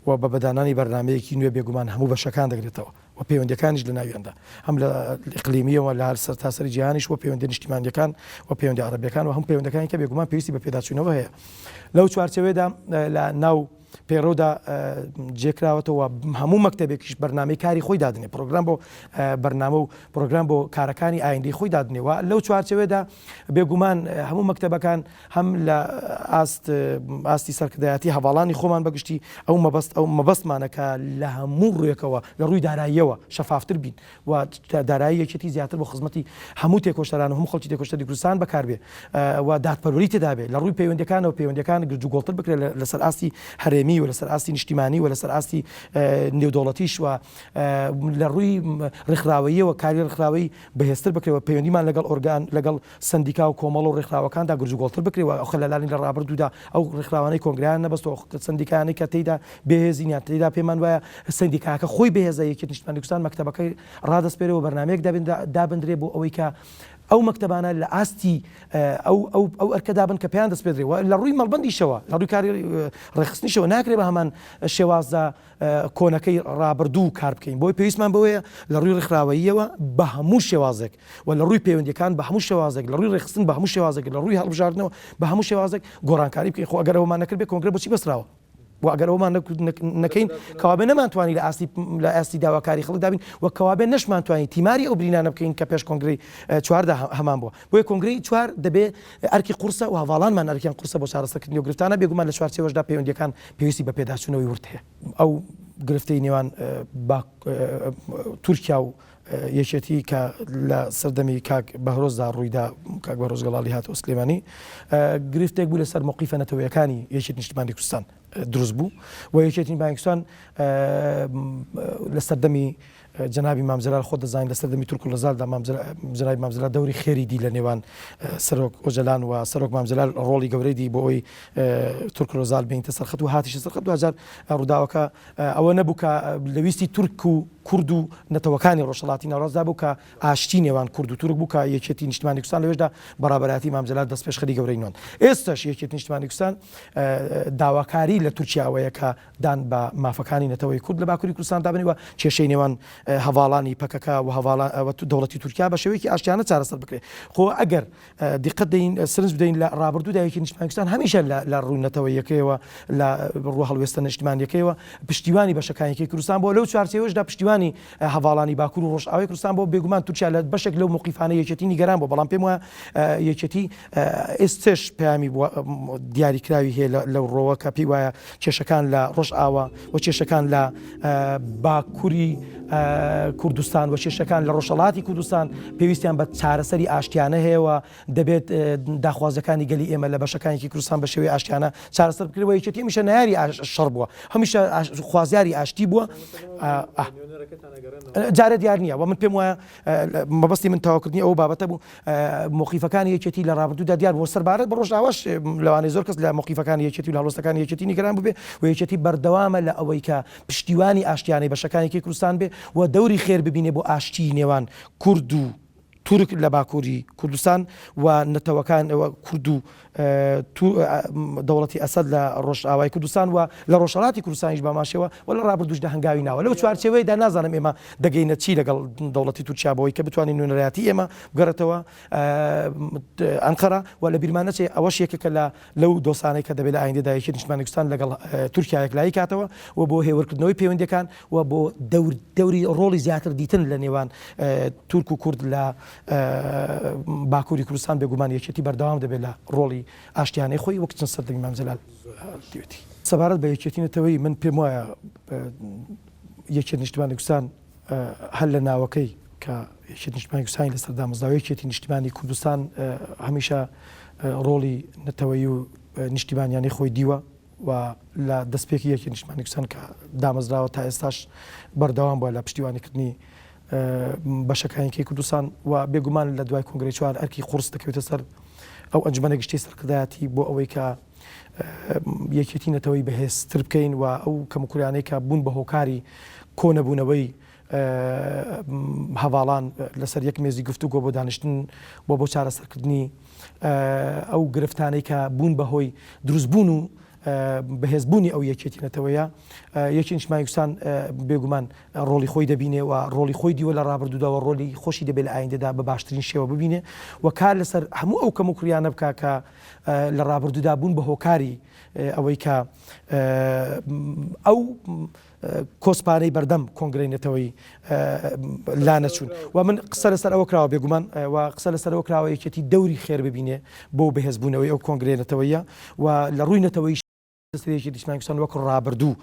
S1: و بە بەدانانی بەرنمەیەکی نوێ بێگومان هەموو بەشەکان دەگرێتەوە و پەیوەندیەکانیش لە ناویاندا هەم لە ئیقلیمیەوە لە هەر سەر تاسەری جیهانیش و پەیوەندی نیشتیمانیەکان و پەیوەندی عەرەبیەکان و هەموو پەیوەندەکانی کە بێگومان پێویستی بە پێداچوونەوە هەیە لەو چوارچەوەیەدا لە ناو پێڕۆدا جێکراوەتەوە هەموو مەکتەبێکیش بەرنامەی کاری خۆی دادنێ پرۆگرام بۆ بەرنامە و پرۆگرام بۆ کارەکانی ئایندەی خۆی دادنێەوە لەو چوارچەوەیەدا بێگومان هەموو مەکتەبەکان هەم لە ئاستی سەرکردایەتی هەواڵانی خۆمان بەگشتی ئەو مەبەستمانەکە لە هەموو ڕوویەکەوە لە ڕووی داراییەوە شەفافتر بین و دارایی یەکێتی زیاتر بۆ خزمەتی هەموو تێکۆشتەران و هەموو خەڵکی تێکۆشتەری کوردستان بەکاربێ و دادپەروەری تێدا بێ لە ڕووی پەیوەندیەکانەوە پەیوەندیەکان گرجوگۆڵتر بکرێت لەسەر ئاستی هەرێمی و لەسەر ئاستی نیشتیمانی و لەسەر ئاستی نێودوڵەتیش و لە ڕووی ڕێکخراوەییەوە کاری ڕێکخراوەی بەهێزتر بکرێەوە پەیوەندیمان لەگەڵ ئۆرگان لەگەڵ سندیکا و کۆمەڵ و ڕێکخراوەکاندا گرجوگۆڵتر بکرێەوە ئەو خەلەلانی لە ڕابردوودا ئەو ڕێکخراوانەی کۆنگریان نەبەستەوە سندیکانی کە تێیدا بەهێزینیان تێیدا پێمان وایە سندیکاکە خۆی بەهێزە یەکێتی نیشتیمانی کوردستان مەکتەبەکەی ڕادەسپێرەوە بەرنامەیەک دابندرێ بۆ ئەوەی کە ئەو مەکتەبانە لە ئاستی ئەو ئەرکەدا بن کە پێیان دەستپێدرێەوە لە ڕووی مەڵبەندیشەوە لە ڕووی کاری ڕێخستنیشەوە ناکرێت بە هەمان شێوازدا کۆنەکەی ڕابردوو کار بکەین بۆی پێویستمان بەوەیە لە ڕووی ڕێکخراوەییەوە بە هەموو شێوازێک و لە ڕووی پەیوەندیەکان بە هەموو شێوازێک لە ڕووی ڕێخستن بە هەموو شێوازێک لە ڕووی هەڵبژاردنەوە بە هەموو شێوازێک گۆڕانکاری بکەین خۆ ئەگەر ئەومان نەکرد بێ کۆنگرە بۆچی بەسراوە و ئەگەر ئەومان نەکەین کەوابێ نەمانتوانی لە ئاستی داواکاری خەڵک دابین و کەوابێ نەشمانتوانی تیماری ئەو برینانە بکەین کە پێش کۆنگرەی چواردا هەمان بووە بۆیە کۆنگرەی چوار دەبێ ئەرکی قورسە و هەواڵانمان ئەرکیان قورسە بۆ چارەسەرکردنی و گرفتانە بێگومان لە چوارچێوەشدا پەیوەندیەکان پێویستی بە پێداچوونەوەی ورد هەیە ئەو گرفتەی نێوان تورکیا و یەکێتی کە لە سەردەمی کاک بەهرۆزدا ڕوویدا کاک بەهرۆز گەڵاڵی هاتەوە سلێمانی گرفتێک بوو لەسەر موقیفە نەتەوەیەکانی یەکێتی نیشتیمانی کوردستان دروست بوو و یەکێتی نیشتیمانی کوردستان لە سەردەمی جنابی مامزلال خۆ دەزانین لە سەردەمی تورک و لەزالدا جنابی مامزلال دەوری خێری دی لە نێوان سەرۆک ئۆجەلان و سەرۆک مامزلال ڕۆڵی گەورەی دی بۆ ئەوی تورک و لەزال بینتە سەرخەت و هاتیشە سەرخەت 2000 ڕووداوەکە ئەوە نەبوو کە لە ویستی تورک و کورد و نەتەوەکانی ڕۆژهەڵاتی ناوەڕاستدا بوو کە ئاشتی نێوان کورد و تورک بوو کە یەکێتی نیشتیمانی کوردستان لەوێشدا بەڕابەتی مامزلال دەستپێشخەری گەورەی نوێن. ئێستاش یەکێتی نیشتیمانی کوردستان داواکاری لە تورکیاوەیە کە دان بە مافەکانی نەتەوەی کورد لە باکووری کوردستان دابنەوە کێشەی نێوان هەواڵانی پەکەکە و دەوڵەتی تورکیا بە شێوەیەکی ئاشتیانە چارەسەر بکرێت. خۆ ئەگەر دیقەت دەین سرنج بدەین لە ڕابردوودا یەکێتی نیشتیمانی کوردستان هەمیشە لە ڕووی نەتەوەیەکەوە لە ڕوو هەڵوێستە نیشتیمانیەکەیەوە پشتیوانی بەشەکانێکی کوردستان بۆ لەو چوارچێوەشدا پشتیوانی هەواڵانی باکوور و ڕۆژئاوای کوردستان بۆ بێگومان تورکیا لە بەشێک لەو موقیفانە یەکێتی نیگەران بۆ بەڵام پێم وایە یەکێتی ئێستش پەیامی دیاریکراوی هەیە لەو ڕۆوە کە پێی وایە کێشەکان لە ڕۆژئاوا و کێشەکان لە باکووری کوردستان و کێشەکان لە ڕۆژهەڵاتی کوردستان پێویستیان بە چارەسەری ئاشتیانە هەیەەوە دەبێت داخوازەکانی گەلی ئێمە لە بەشەکانێکی کوردستان بە شێوەی ئاشتیانە چارەسەر بکرێەوە یەکێتی هەمیشە نایاری شەڕ بووە هەمیشە خوازیاری ئاشتی بووە جارە دیار نییە و من پێم وایە مەبەستی من تاواکردنی ئەو بابەتە بوو موقیفەکانی یەکێتی لە ڕابردوودا دیار بۆ سەربارەت بە ڕۆژئاواش لەوانەیە زۆر کەس لە موقیفەکانی یەکێتی و هەڵوێستەکانی یەکێتی نیگەران ببێ و یەکێتی بەردەوامە لە ئەوەی کە پشتیوانی ئاشتیانەی بەشەکانێکی کوردستان بێ و دەوری خێر ببینێ بۆ ئاشتی نێوان کورد و تورک لە باکووری کوردستان و نەتەوەکان کورد و دەوڵەتی ئەسەد لە ڕۆژئاوای کوردستان و لە ڕۆژهەڵاتی کوردستانیش باماشەوە و لە ڕابردووشدا هەنگاوی ناوە لەو چوارچێوەیەدا نازانم ئێمە دەگەینە چی لەگەڵ دەوڵەتی تورکیا بۆی کە بتوانین نوێنەرایەتی ئێمە بگەڕێتەوە ئەنقەرە و لە بیرمان نەچێ ئەوەش یەکێکە لەو دۆسانەی کە دەبێت لە ئایندەدا یەکێتی نیشتیمانی کوردستان لەگەڵ تورکیا یەکلایی کاتەوە و بۆ هێوەرکردنەوەی پەیوەندیەکان و بۆ دەوری ڕۆڵی زیاتر دیتن لە نێوان تورک و کورد لە باکووری کوردستان بێگومان یەکێتی بەردەوام دەبێت لە ڕۆڵی ئاشتیانەی خۆی وەک چەند سەردەمی مامزلال دیوێتی. سەبارەت بە یەکێتی نەتەوەی من پێم وایە یەکێتی نیشتیمانی کوردستان هەر لە ناوەکەی کە یەکێتی نیشتیمانی کوردستانی لەسەر دامەزراوە یەکێتی نیشتیمانی کوردستان هەمیشە ڕۆڵی نەتەوەی و نیشتیمانیانی خۆی دیوە و لە دەستپێکی یەکێتی نیشتیمانی کوردستان کە دامەزراوە تا ئێستاش بەردەوام بووە لە پشتیوانیکردنی بەشەکانێکی کوردستان و بێگومان لە دوای کۆنگرەی چوار ئەرکی قورس دەکەوێتە سەر ئەو ئەنجومەنە گشتی سەرکردایەتی بۆ ئەوەی کە یەکێتی نەتەوەی بەهێزتر بکەین و ئەو کەموکوریانەی کە بوون بە هۆکاری کۆنەبوونەوەی هەواڵان لەسەر یەک مێزی گفتوگۆ بۆ دانیشتن بۆ چارەسەرکردنی ئەو گرفتانەی کە بوون بەهۆی دروستبوون و بەهێزبوونی ئەو یەکێتی نەتەوەیە یەکێتی نیشتیمانی کوردستان بێگومان ڕۆڵی خۆی دەبینێ و ڕۆڵی خۆی دیوە لە ڕابردووداوە ڕۆڵی خۆشی دەبێت لە ئایندەدا بە باشترین شێوە ببینێ و کار لەسەر هەموو ئەو کەموکوریانە بکە کە لە ڕابردوودا بوون بە هۆکاری ئەوەی کە ئەو کۆسپانەی بەردەم کۆنگرەی نەتەوەی لا نەچوون و من قسە لەسەر ئەوە کراوە بێگومان و قسە لەسەر ئەوە کراوە یەکێتی دەوری خێر ببینێ بۆ بەهێزبوونەوەی ئەو کۆنگرەی نەتەوەیە و لە ڕووی نەتەوەی یەکێتی نیشتیمانی کوردستان وەک ڕابردوو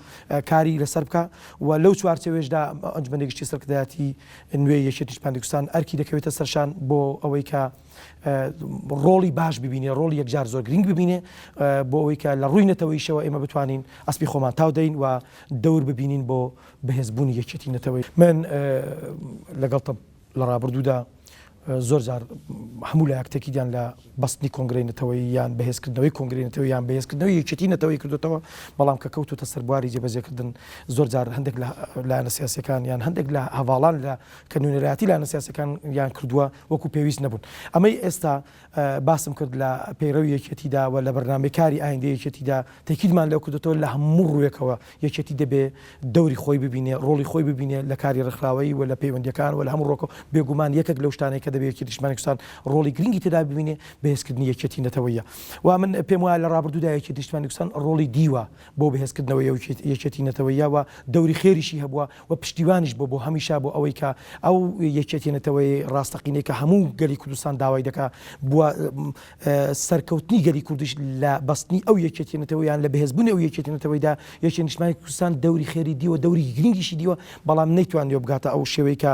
S1: کاری لەسەر بکە و لەو چوارچێوێشدا ئەنجومەنی گشتی سەرکردایەتی نوێی یەکێتی نیشتیمانی کوردستان ئەرکی دەکەوێتە سەرشان بۆ ئەوەی کە ڕۆڵی باش ببینێ ڕۆڵی یەکجار زۆر گرنگ ببینێ بۆ ئەوەی کە لە ڕووی نەتەوەیشەوە ئێمە بتوانین ئەسپی خۆمان تاو دەین و دەور ببینین بۆ بەهێزبوونی یەکێتی نەتەوەی. من لەگەڵتم لە ڕابردوودا زۆر جار هەموو لایەکتێکیان لە بەستنی کۆنگرەی نەتەوەی یان بەهێزکردنەوەی کۆنگرەی نەتەوەی یان بەهێزکردنەوەی یەکێتی نەتەوەی کردوتەوە بەڵام کە کەوتوتە سەربواری جێبەجێکردن زۆر جار هەندێک لە لایەنە سیاسیەکان یان هەندێک لە هەواڵان لە کە نوێنەرایەتی لایەنە سیاسیەکان یان کردووە وەکو پێویست نەبوون. ئەمەی ئێستا باسم کرد لە پەیڕەوی یەکێتیدا و لە بەرنامەکاری ئایندەی یەکێتیدا تاکیدمان لەو کردوتەوە لە هەموو ڕوویەکەوە یەکێتی دەبێ دەوری خۆی ببینێ ڕۆڵی خۆی ببینێ لە کاری ڕێکخراوەی و لە پەیوەندیەکان و لە هەموو ڕۆکە بێگومان یەکێک لەو شتانەی کە دەبێت یەکێتی نیشتیمانی کوردستان ڕۆڵی گرنگی تێدا ببینێ بەهێزکردنی یەکێتی نەتەوەیە و من پێم وایە لە ڕابردوودا یەکێتی نیشتیمانی کوردستان ڕۆڵی دیوە بۆ بەهێزکردنەوەی یەکێتی نەتەوەیە و دەوری خێریشی هەبووە و پشتیوانیش بۆ هەمیشا بۆ ئەوەی کە ئەو یەکێتی نەتەوەی ڕاستەقینەی کە هەموو گەلی کوردستان داوای دەکا بووە سەرکەوتنی گەلی کوردیش لە بەستنی ئەو یەکێتی نەتەوەیان لە بەهێزبوونی ئەو یەکێتی نەتەوەیدا یەکێتی نیشتیمانی کوردستان دەوری خێری دیوە دەوری گرنگیشی دیوە بەڵام نەیتوانێت بگاتە ئەو شێوەیە کە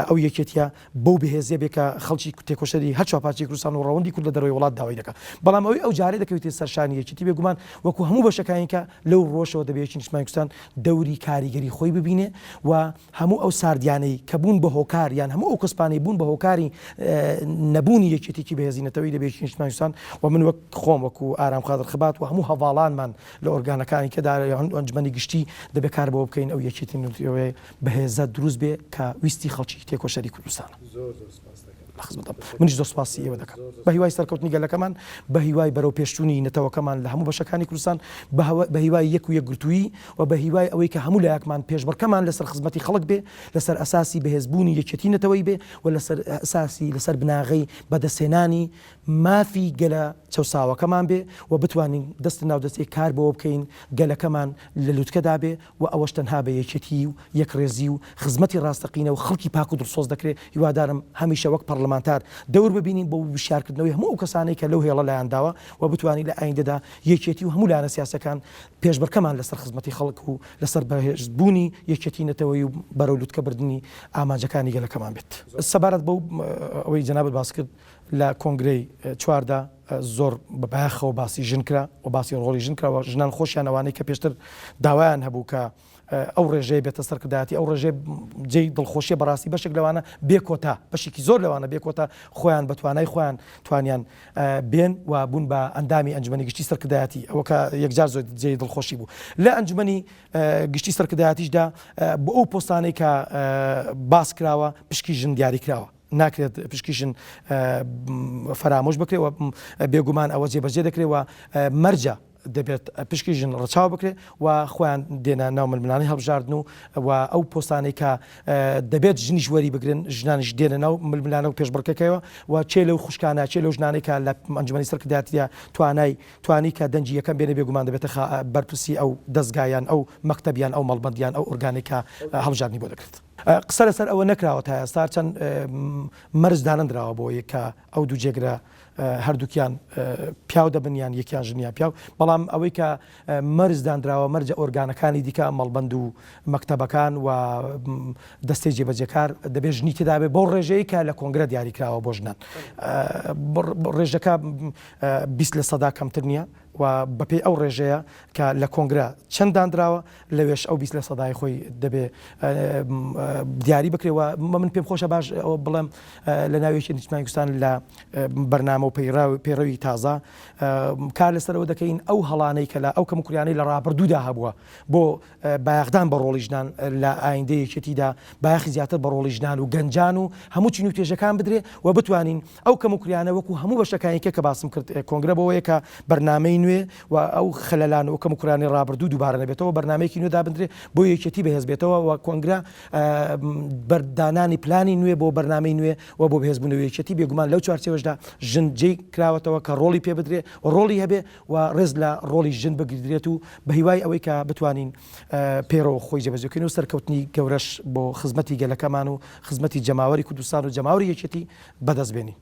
S1: ئەو یەکێتیە بەو بەهێزیە بێکە خەڵکی تێکۆشەری هەر چاپاتی کوردستان و ڕەوەندی کورد لە دەرەوەی وڵات داوای دەکات بەڵام ئەوەی ئەو جارێ دەکەوێتێ سەرشانیەکی بێگومان وەکو هەموو بەشەکانیکە لەو ڕۆژەوە دەبێت نیشتیمانی کوردستان دەوری کاریگەری خۆی ببینێ و هەموو ئەو ساردیانەی کە بوون بە هۆکار یان هەموو ئەو کەسپانەی بوون بە هۆکاری نەبوونی یەکێتێکی بەهێزینەتەوەی دەبێت نیشتیمانی کوردستان و من وەک خۆم وەکو ئارام قادر خبات و هەموو هەواڵانمان لە ئۆرگانەکانی کەدا ئەنجومەنی گشتی دەبێت کار بەوە بکەین ئەو یەکێتی نوێی بەهێزە دروست بێ کە ویستی خەڵکی تێکۆشەری کوردستانە. منیش زۆر سپاسی ئێوە دەکەم بە هیوای سەرکەوتنی گەلەکەمان بە هیوای بەرەو پێشچوونی نەتەوەکەمان لە هەموو بەشەکانی کوردستان بە هیوای یەک و یەکگرتووی و بە هیوای ئەوەی کە هەموو لایەکمان پێشبڕکەمان لەسەر خزمەتی خەڵک بێ لەسەر ئەساسی بەهێزبوونی یەکێتی نەتەوەی بێ و لەسەر ئەساسی لەسەر بناغەی بەدەستهێنانی مافی گەلە چەساوەکەمان بێ و بتوانین دەست ناودەستێک کار بەوە بکەین گەلەکەمان لە لووتکەدا بێ و ئەوەش تەنها بە یەکێتی و یەکڕێزی و خزمەتی ڕاستەقینە و خەڵکی پاک و دڵسۆز دەکرێت هیوادارم هەمیشە وەک پەرلەمانتار دەور ببینین بۆ بشارکردنەوەی هەموو ئەو کەسانەی کە لەو هێڵە لایەنداوە و بتوانین لە ئایندەدا یەکێتی و هەموو لایەنە سیاسەکان پێشبڕکەمان لەسەر خزمەتی خەڵک و لەسەر بەهێزبوونی یەکێتی نەتەوەی و بەرەو لووتکەبردننی ئامانجەکانی گەلەکەمان بێت. سەبارەت بەو ئەوەی جەنابەت باس کرد لە کۆنگرەی چواردا زۆر بەبایەخەوە باسی ژن کرا و باسی ڕۆڵی ژن کرا و ژنان خۆشیان ئەوانەی کە پێشتر داوایان هەبوو کە ئەو ڕێژەیە بێتە سەرکردایەتی ئەو ڕێژێ جێی دڵخۆشیە بەڕاستی بەشێک لەوانە بێکۆتا بەشێکی زۆر لەوانە بێکۆتا خۆیان بە توانای خۆیان توانیان بێن و بوون بە ئەندامی ئەنجومەنی گشتی سەرکردایەتی ئەوە کە یەکجار زۆر جێی دڵخۆشی بوو لە ئەنجومەنی گشتی سەرکردایەتیشدا بۆ ئەو پۆستانەی کە باس کراوە پشکی ژن دیاری کراوە ناکرێت پشکیشن فەرامۆش بکرێەوە بێگومان ئەوە جێبەجێ دەکرێتەوە مەرجە دەبێت پشکیژن ڕچاو بکرێت و خۆیان دێنە ناو ململانی هەڵبژاردن و ئەو پۆستانەی کە دەبێت ژنیش وەری بگرن ژنانش دێنە ناو ململانە و پێشبڕکەکەیەوە و چێ لەو خوشکانە چێ لەو ژنانێک کە لە ئەنجومەنی سەرکردایەتیدا توانی کە دەنجی یەکەم بێنە بێگومان دەبێتە بەرپرسی ئەو دەستگایان ئەو مەکتەبیان ئەو مەڵبەندیان ئەو ئۆرگانێکە هەڵبژاردننی بۆ دەکرێت. قسە لەسەر ئەوە نەکراوە تا ئێستا چەند مەرج دانەندراوە بۆ یەکە ئەو دوو جێگرە هەردووکیان پیاو دەبنیان یەکیان ژنیان پیاو بەڵام ئەوەی کە مەرزدانراوە مەرجە ئۆرگانەکانی دیکە مەڵبەند و مەکتەبەکان و دەستەی جێبەجێکار دەبێت ژنی تێدا بێت بۆ ڕێژەیە کە لە کۆنگرە دیاریکراوە بۆ ژنان ڕێژەکە 20% کەمتر نییە و بەپێی ئەو ڕێژەیە کە لە کۆنگرە چەنددانراوە لەوێش ئەو 20% خۆی دەبێت دیاری بکرێەوە من پێم خۆشە باش ئەوە بڵێم لە ناوێکی نیشتیمانی کوردستان لە بەرنامە و پەیڕەوی تازە کار لەسەرەوە دەکەین ئەو هەڵانەی کە لە ئەو کەمکوریانەی لە ڕابردوودا هەبووە بۆ بایەخدان بە ڕۆڵی ژنان لە ئایندەیەکێتیدا بایەخی زیاتر بە ڕۆڵی ژنان و گەنجان و هەموو چین و توێژەکان بدرێ و بتوانین ئەو کەمکوریانە وەکو هەموو بەشەکانێکە کە باسم کرد کۆنگرە بەوەیە کە بەرنامەی نوێ و ئەو خەلەلان و کەمکورانی ڕابردوو دووبارە نەبێتەوە بەرنمەیەکی نوێدا بندرێ بۆ یەکێتی بەهێز بێتەوە و کۆنگرە بەردانانی پلانی نوێ بۆ بەرنامەی نوێ و بۆ بەهێزبوونەوەیەکێتی بێگومان لەو چوارچێوەشدا ژن جێی کراوەتەوە کە ڕۆڵی پێ بدرێ ڕۆڵی هەبێ و ڕێز لە ڕۆڵی ژن بگیرێت و بە هیوای ئەوەی کە بتوانین پێرەوە خۆی جێبەجێکردن و سەرکەوتنی گەورەش بۆ خزمەتی گەلەکەمان و خزمەتی جەماوەری کوردستان و جەماوەری یەکێتی بەدەست بێنین.